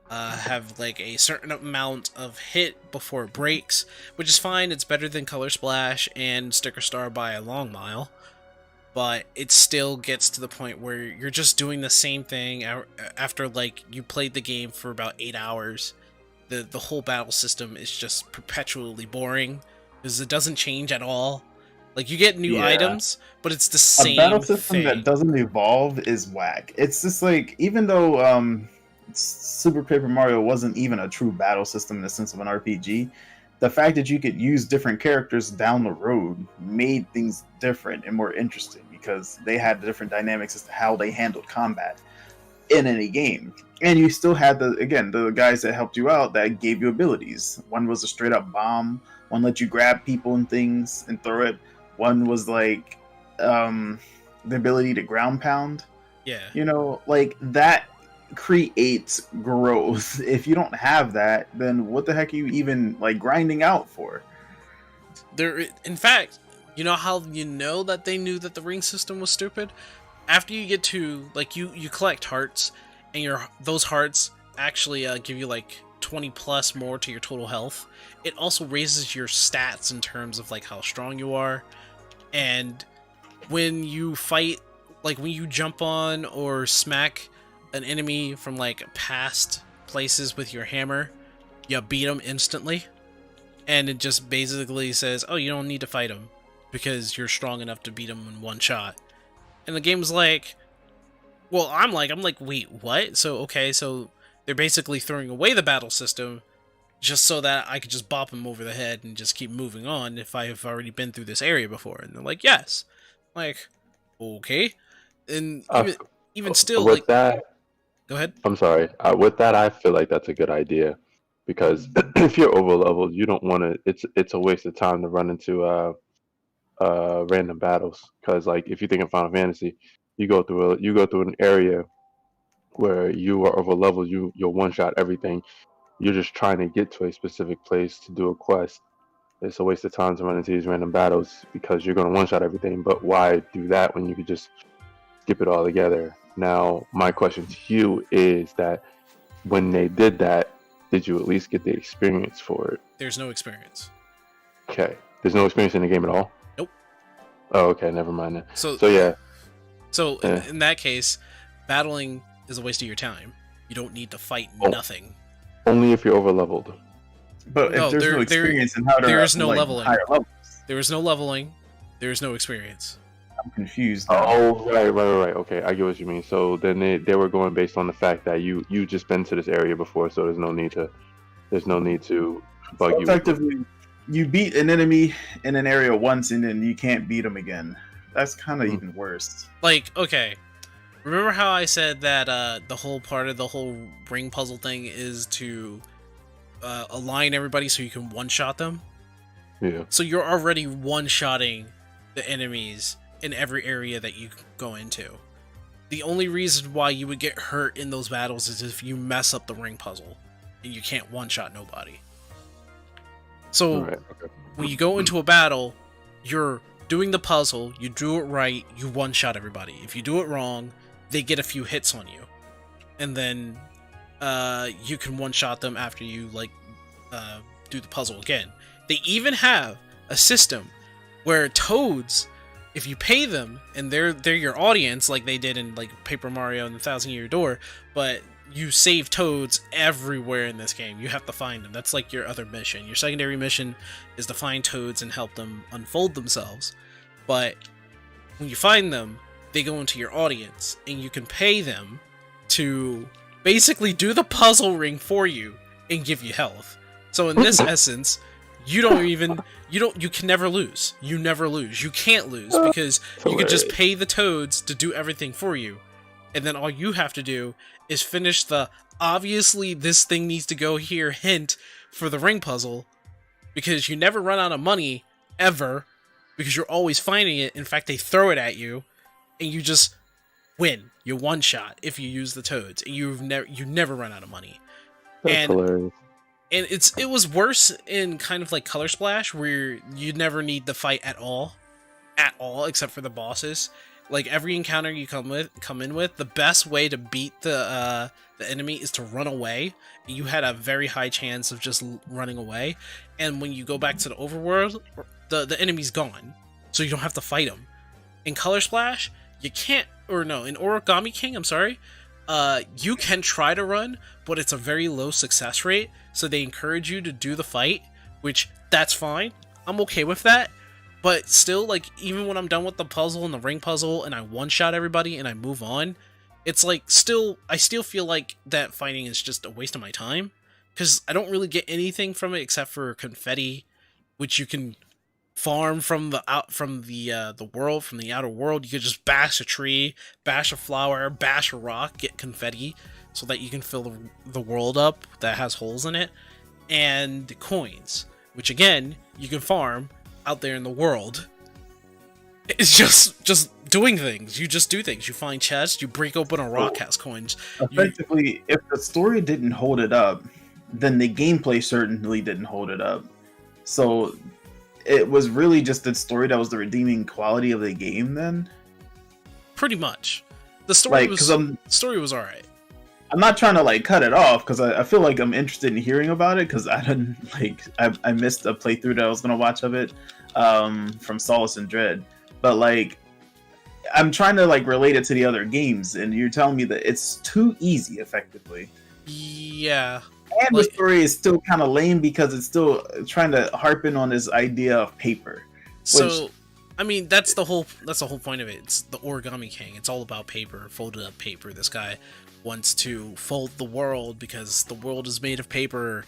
have like a certain amount of hit before it breaks, which is fine. It's better than Color Splash and Sticker Star by a long mile, but it still gets to the point where you're just doing the same thing after like you played the game for about 8 hours. The whole battle system is just perpetually boring because it doesn't change at all. Like, you get new items, but it's the same A battle system thing. that doesn't evolve is whack. It's just like, even though Super Paper Mario wasn't even a true battle system in the sense of an RPG, the fact that you could use different characters down the road made things different and more interesting because they had different dynamics as to how they handled combat in any game. And you still had the guys that helped you out that gave you abilities. One was a straight up bomb, one let you grab people and things and throw it. One was like the ability to ground pound. Yeah. You know, like that creates growth. If you don't have that, then what the heck are you even like grinding out for? In fact, you know how you know that they knew that the ring system was stupid? After you get to like you collect hearts, and those hearts actually give you like 20 plus more to your total health. It also raises your stats in terms of like how strong you are. And when you fight, like when you jump on or smack an enemy from like past places with your hammer, you beat them instantly. And it just basically says, oh, you don't need to fight them because you're strong enough to beat them in one shot. And the game's like, well, I'm like, wait, what? So they're basically throwing away the battle system just so that I could just bop them over the head and just keep moving on if I have already been through this area before. And they're like, yes. I'm like, okay. And even still, with like, that, go ahead. I'm sorry. With that, I feel like that's a good idea because if you're over leveled, you don't want to. It's a waste of time to run into random battles because, like, if you think of Final Fantasy, you go through an area where you are over leveled. You'll one shot everything. You're just trying to get to a specific place to do a quest. It's a waste of time to run into these random battles because you're going to one shot everything. But why do that when you could just skip it all together? Now, my question to you is that when they did that, did you at least get the experience for it? There's no experience. Okay. There's no experience in the game at all? Nope. Oh, okay. Never mind that. So yeah. So in that case, battling is a waste of your time. You don't need to fight nothing. Only if you're over leveled. But if there's no experience in how to there is no like, leveling. higher levels. There is no leveling. There is no experience. I'm confused now. Oh, right. Okay, I get what you mean. So then they were going based on the fact that you just been to this area before, so there's no need to bug you. Effectively, you beat an enemy in an area once, and then you can't beat them again. That's kind of even worse. Like, okay, remember how I said that the whole part of the whole ring puzzle thing is to align everybody so you can one-shot them? Yeah. So you're already one-shotting the enemies in every area that you go into. The only reason why you would get hurt in those battles is if you mess up the ring puzzle and you can't one-shot nobody. So when you go into a battle, you're doing the puzzle, you do it right, you one-shot everybody. If you do it wrong, they get a few hits on you. And then you can one-shot them after you do the puzzle again. They even have a system where Toads, if you pay them and they're your audience like they did in like Paper Mario and the Thousand Year Door, but you save Toads everywhere in this game. You have to find them. That's like your other mission. Your secondary mission is to find Toads and help them unfold themselves. But when you find them, they go into your audience and you can pay them to basically do the puzzle ring for you and give you health. So in this essence, you can never lose. You never lose. You can't lose because you could just pay the toads to do everything for you. And then all you have to do is finish the obviously this thing needs to go here hint for the ring puzzle, because you never run out of money ever because you're always finding it. In fact, they throw it at you and you just win. You one shot if you use the toads, and you never run out of money. That's hilarious. And it was worse in kind of like Color Splash, where you never need to fight at all, except for the bosses. Like every encounter you come in with, the best way to beat the enemy is to run away. You had a very high chance of just running away, and when you go back to the overworld, the enemy's gone, so you don't have to fight him. In Color Splash, you can't, or no, in Origami King, I'm sorry, you can try to run, but it's a very low success rate, so they encourage you to do the fight, which, that's fine. I'm okay with that. But still, like, even when I'm done with the puzzle and the ring puzzle, and I one-shot everybody and I move on, it's like, I still feel like that fighting is just a waste of my time, because I don't really get anything from it except for confetti, which you can farm from the world, from the outer world. You could just bash a tree, bash a flower, bash a rock, get confetti, so that you can fill the world up that has holes in it, and coins, which again you can farm out there in the world. It's just doing things. You just do things. You find chests, you break open a rock, has coins. Effectively, if the story didn't hold it up, then the gameplay certainly didn't hold it up. So it was really just the story that was the redeeming quality of the game then? Pretty much. The story was alright. I'm not trying to like cut it off, because I feel like I'm interested in hearing about it, because I missed a playthrough that I was gonna watch of it from Solace and Dread, but like I'm trying to like relate it to the other games, and you're telling me that it's too easy effectively. Yeah. And the story is still kind of lame because it's still trying to harp in on this idea of paper. So, I mean, that's the whole point of it. It's the Origami King. It's all about paper, folded up paper. This guy wants to fold the world because the world is made of paper.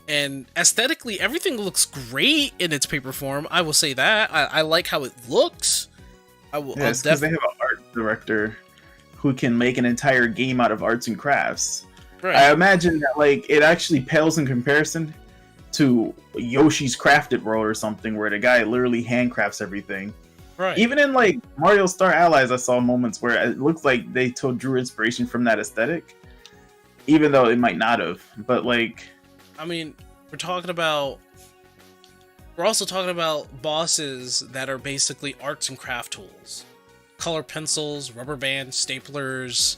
And aesthetically, everything looks great in its paper form. I will say that. I like how it looks. Because they have an art director who can make an entire game out of arts and crafts. Right. I imagine that like it actually pales in comparison to Yoshi's Crafted World or something, where the guy literally handcrafts everything. Right. Even in like Mario Star Allies, I saw moments where it looks like they drew inspiration from that aesthetic, even though it might not have. But like, I mean, we're also talking about bosses that are basically arts and craft tools, color pencils, rubber bands, staplers.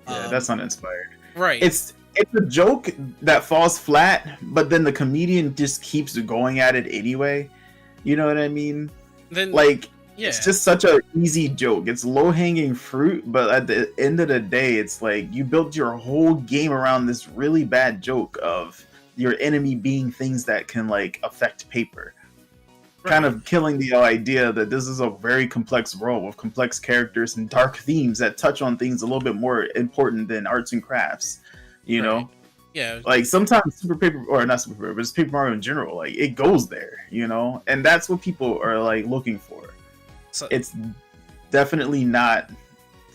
Yeah, that's uninspired. Right. It's a joke that falls flat, but then the comedian just keeps going at it anyway. You know what I mean? Then, like, yeah. It's just such an easy joke. It's low-hanging fruit, but at the end of the day, it's like you built your whole game around this really bad joke of your enemy being things that can like affect paper. Right. Kind of killing the idea that this is a very complex world with complex characters and dark themes that touch on things a little bit more important than arts and crafts. You know? Yeah. Like sometimes Super Paper, or not Super Paper, but just Paper Mario in general, like it goes there, you know? And that's what people are like looking for. So it's definitely not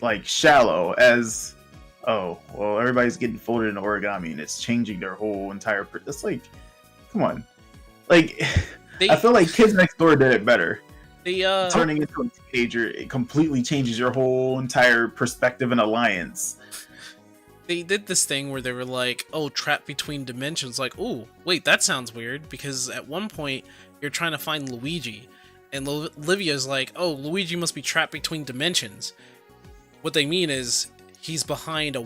like shallow as, oh, well, everybody's getting folded in origami and it's changing their whole entire. It's like, come on. Like, I feel like Kids Next Door did it better. Turning into a teenager, it completely changes your whole entire perspective and alliance. They did this thing where they were like, oh, trapped between dimensions. Like, oh, wait, that sounds weird. Because at one point, you're trying to find Luigi. And Olivia's like, oh, Luigi must be trapped between dimensions. What they mean is, he's behind a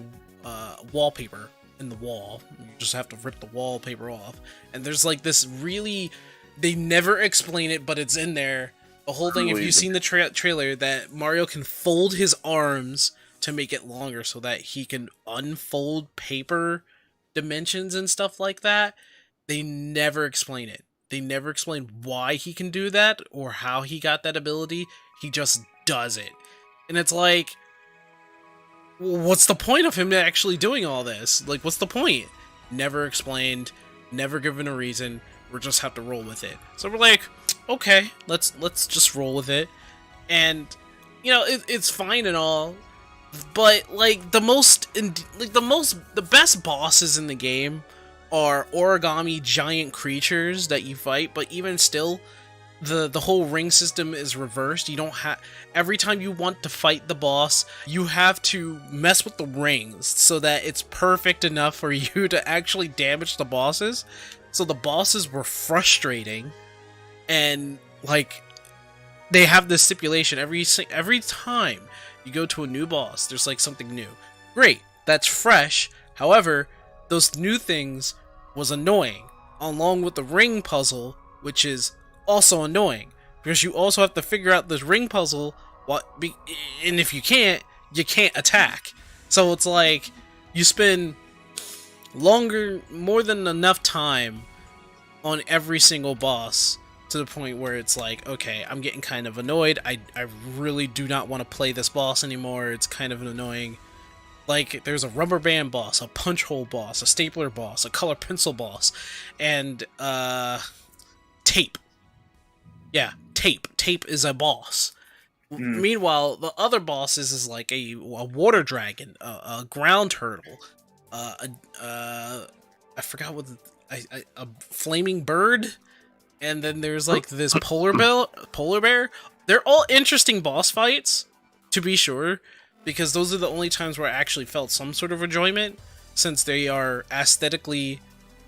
wallpaper in the wall. You just have to rip the wallpaper off. And there's like this really... They never explain it, but it's in there. The whole thing, if you've seen the trailer, that Mario can fold his arms to make it longer so that he can unfold paper dimensions and stuff like that. They never explain it. They never explain why he can do that or how he got that ability. He just does it. And it's like, what's the point of him actually doing all this? Like, what's the point? Never explained, never given a reason. we'll just have to roll with it. So we're like, okay, let's just roll with it. And you know, it's fine and all, but like the best bosses in the game are origami giant creatures that you fight, but even still, the whole ring system is reversed. You don't have, every time you want to fight the boss, you have to mess with the rings so that it's perfect enough for you to actually damage the bosses. So the bosses were frustrating, and like they have this stipulation every time you go to a new boss, there's like something new. Great, that's fresh. However, those new things was annoying, along with the ring puzzle, which is also annoying because you also have to figure out this ring puzzle. And if you can't attack. So it's like you spend more than enough time on every single boss to the point where it's like, okay, I'm getting kind of annoyed. I really do not want to play this boss anymore. It's kind of annoying. Like, there's a rubber band boss, a punch hole boss, a stapler boss, a color pencil boss, and tape. Yeah, tape. Tape is a boss. Meanwhile, the other bosses is like a water dragon, a ground turtle, I forgot what a flaming bird, and then there's like this polar bear. They're all interesting boss fights, to be sure, because those are the only times where I actually felt some sort of enjoyment, since they are aesthetically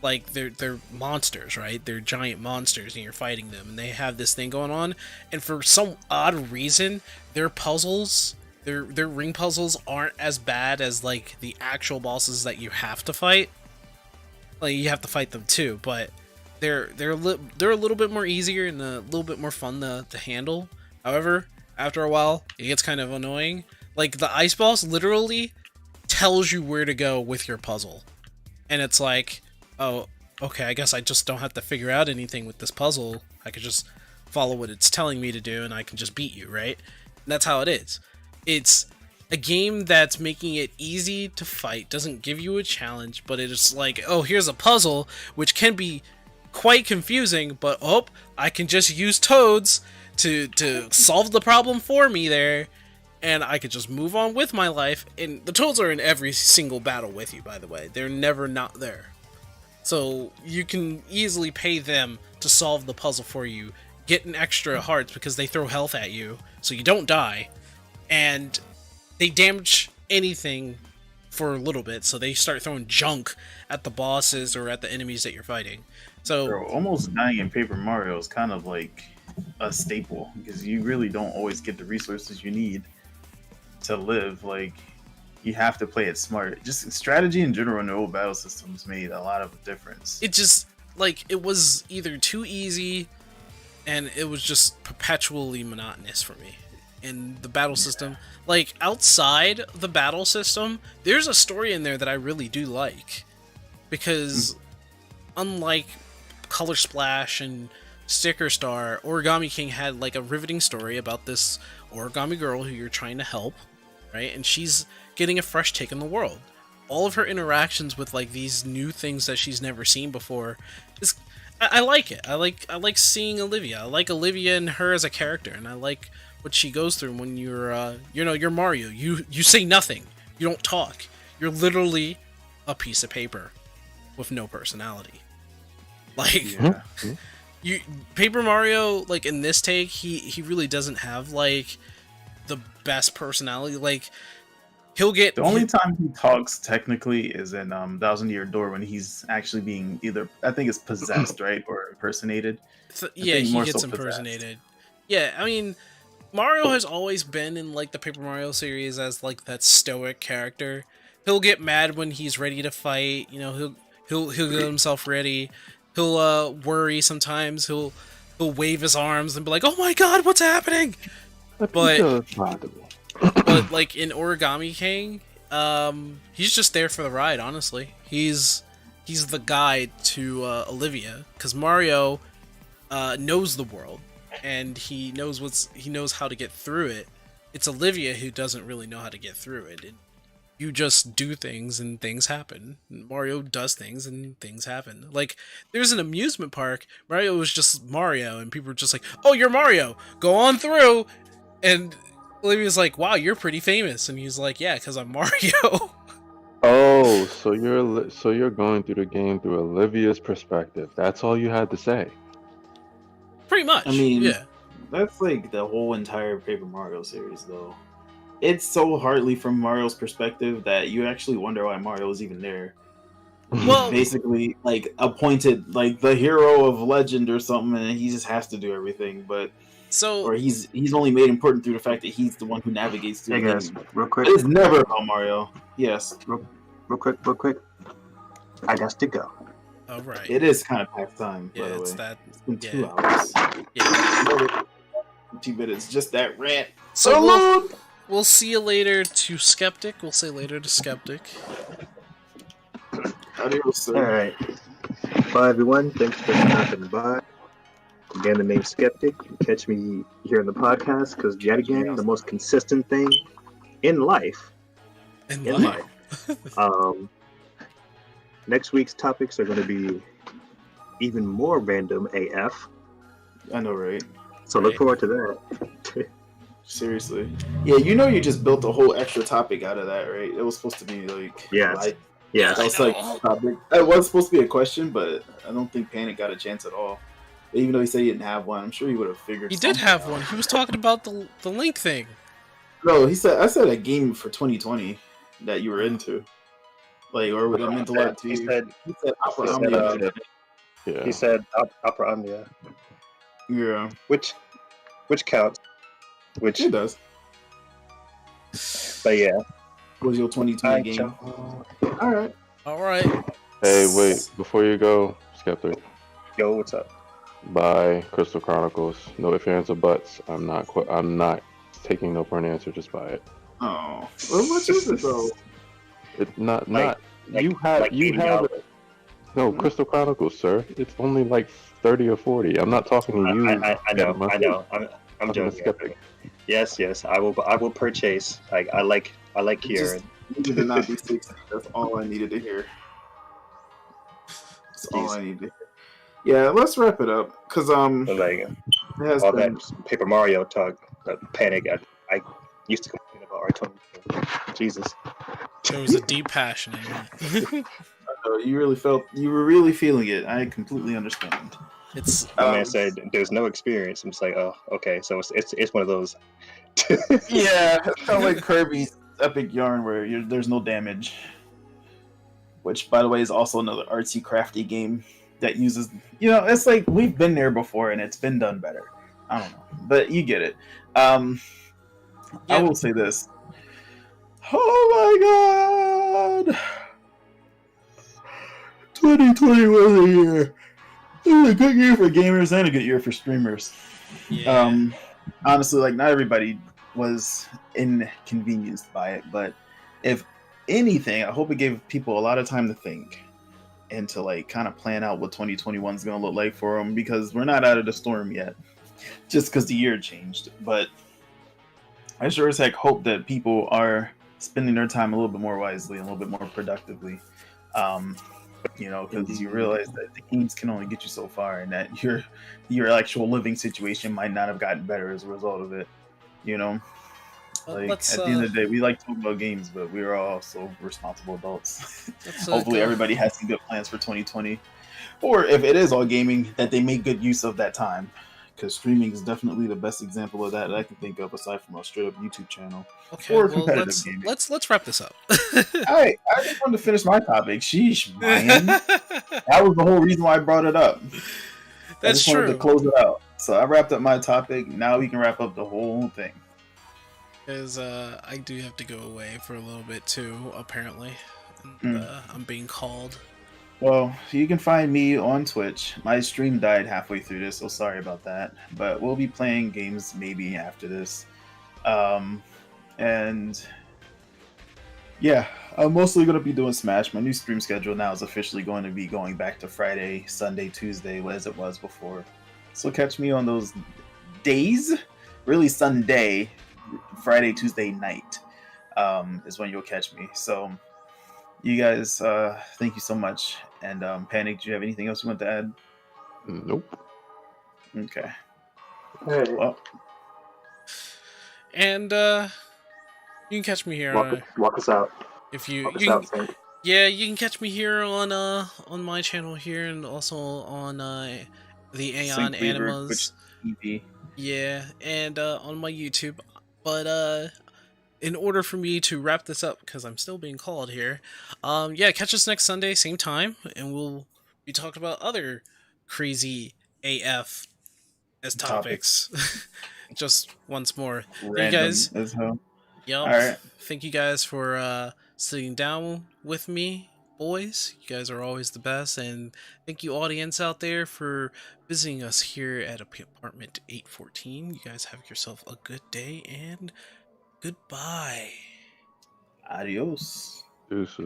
like they're monsters, right? They're giant monsters and you're fighting them, and they have this thing going on, and for some odd reason their puzzles, their ring puzzles aren't as bad as like the actual bosses that you have to fight. Like, you have to fight them too, but they're a little bit more easier and a little bit more fun to handle. However, after a while it gets kind of annoying. Like, the ice boss literally tells you where to go with your puzzle, and it's like, oh, okay, I guess I just don't have to figure out anything with this puzzle. I could just follow what it's telling me to do, and I can just beat you, right? And that's how it is. It's a game that's making it easy to fight, doesn't give you a challenge, but it's like, oh, here's a puzzle, which can be quite confusing, but oh, I can just use Toads to solve the problem for me there, and I could just move on with my life. And the Toads are in every single battle with you, by the way. They're never not there. So you can easily pay them to solve the puzzle for you, get an extra hearts because they throw health at you, so you don't die, and they damage anything for a little bit, so they start throwing junk at the bosses or at the enemies that you're fighting. So Bro, almost dying in Paper Mario is kind of like a staple, because you really don't always get the resources you need to live. Like, you have to play it smart. Just strategy in general in the old battle systems made a lot of difference. it just, like, it was either too easy, and it was just perpetually monotonous for me. In the battle system, like, outside the battle system, there's a story in there that I really do like, because unlike Color Splash and Sticker Star, Origami King had like a riveting story about this origami girl who you're trying to help, right? And she's getting a fresh take on the world. All of her interactions with like these new things that she's never seen before is, I like it. I like seeing Olivia. I like Olivia and her as a character, and I like what she goes through when you're you're Mario. You say nothing. You don't talk. You're literally a piece of paper with no personality. Like, Yeah. Paper Mario, like, in this take, he really doesn't have like the best personality. Like, he'll get The only time he talks technically is in Thousand Year Door, when he's actually being either, I think it's possessed, right, or impersonated. yeah, think he more gets so impersonated. Yeah, I mean, Mario has always been in like the Paper Mario series as like that stoic character. He'll get mad when he's ready to fight. You know, he'll get himself ready. He'll worry sometimes. He'll wave his arms and be like, "Oh my God, what's happening?" But like in Origami King, he's just there for the ride. Honestly, he's the guide to Olivia, because Mario knows the world, and he knows how to get through it. It's Olivia who doesn't really know how to get through it. you just do things and things happen. Mario does things and things happen. Like, there's an amusement park. Mario was just Mario, and people were just like, "Oh, you're Mario. Go on through." And Olivia was like, "Wow, you're pretty famous." And he's like, "Yeah, because I'm Mario." Oh, so you're going through the game through Olivia's perspective. That's all you had to say. Pretty much. I mean, yeah. That's like the whole entire Paper Mario series, though. It's so hardly from Mario's perspective that you actually wonder why Mario is even there. Well, Basically, like appointed like the hero of legend or something, and he just has to do everything. But so or he's only made important through the fact that he's the one who navigates through Hey the guys, game. real quick, It's never about Mario. Yes, real quick. I got to go. all right. it is kind of past time. Yeah, by the it's way, that. it's been 2 yeah. hours. Yeah. 2 minutes, just that rant. So we'll see you later to Skeptic. We'll say later to Skeptic. Adios, sir. All right. Bye, everyone. Thanks for stopping by. Again, the name's Skeptic. You catch me here in the podcast because, yet again, the most consistent thing in life. Next week's topics are going to be even more random AF. I know, right? So look forward to that. Seriously. Yeah, you just built a whole extra topic out of that, right? It was supposed to be like Yes. Yes. that was like a topic. It was supposed to be a question, but I don't think Panic got a chance at all. Even though he said he didn't have one, I'm sure he would have figured. He did something have out. one. He was talking about the Link thing. No, I said a game for 2020 that you were into, like, or that meant a lot to He you. said, He said Opera he said, Omnia. Yeah. he said Opera Omnia, Yeah, which counts. Which, it does. but yeah. Was your 2020 game? All right. All right. Hey, wait, before you go, Skeptic, Yo, what's up? buy Crystal Chronicles. No ifs, ands, or buts. I'm not taking no for an answer. Just buy it. Oh, well, how much is it though? It not Like- you have like you have $80. it. No, Crystal Chronicles, sir. It's only like 30 or 40. I'm not talking to you. I know. I'm joking. Skeptic. Yes. I will purchase. I like Kieran. You did not be 60. That's all I needed to hear. That's all I needed to hear. Yeah, let's wrap it up because But like it has all been, that Paper Mario talk, Panic. I used to complain about R20. Jesus. There was a deep passion in it. you were really feeling it. I completely understand. It's My man said there's no experience. I'm just like, oh, okay. So it's one of those. Yeah, it's kind of like Kirby's Epic Yarn where there's no damage. Which, by the way, is also another artsy crafty game that uses, it's like we've been there before and it's been done better. I don't know, but you get it. I will say this. Oh my god! 2020 was a year. It was a good year for gamers and a good year for streamers. yeah. Honestly, like, not everybody was inconvenienced by it, but if anything, I hope it gave people a lot of time to think and to like kind of plan out what 2021 is going to look like for them, because we're not out of the storm yet, just because the year changed. But I sure as heck hope that people are spending their time a little bit more wisely and a little bit more productively. Because you realize that the games can only get you so far, and that your actual living situation might not have gotten better as a result of it. Like, Let's, at the end of the day, we like talking about games, but we are also responsible adults. let's, Hopefully, go- everybody has some good plans for 2020, or if it is all gaming, that they make good use of that time. Because streaming is definitely the best example of that I can think of, aside from a straight up YouTube channel. Okay, or well, competitive gaming. let's wrap this up. I just wanted to finish my topic. Sheesh, man. That was the whole reason why I brought it up. I That's just wanted true. to close it out. So I wrapped up my topic. Now we can wrap up the whole thing. Because I do have to go away for a little bit too, apparently. And, I'm being called. Well, you can find me on Twitch. My stream died halfway through this, so sorry about that. But we'll be playing games maybe after this. And yeah, I'm mostly going to be doing Smash. My new stream schedule now is officially going to be going back to Friday, Sunday, Tuesday, as it was before. So catch me on those days. Really Sunday, Friday, Tuesday night. is when you'll catch me. So you guys, thank you so much. And Panic, do you have anything else you want to add? Nope. Okay. Hey, Well, And you can catch me here walk us out. if you Walk us you out, can, Saint. yeah, you can catch me here on my channel here, and also on the Aeon Sync Weaver, Animas. Twitch TV. Yeah, and on my YouTube. But in order for me to wrap this up, because I'm still being called here, yeah, catch us next Sunday, same time, and we'll be talking about other crazy AF as topics. Just once more. Thank you Random guys. as hell. Yup. All right. Thank you guys for sitting down with me, boys. You guys are always the best, and thank you, audience out there, for visiting us here at apartment 814. You guys have yourself a good day, and goodbye. Adios. Deuces.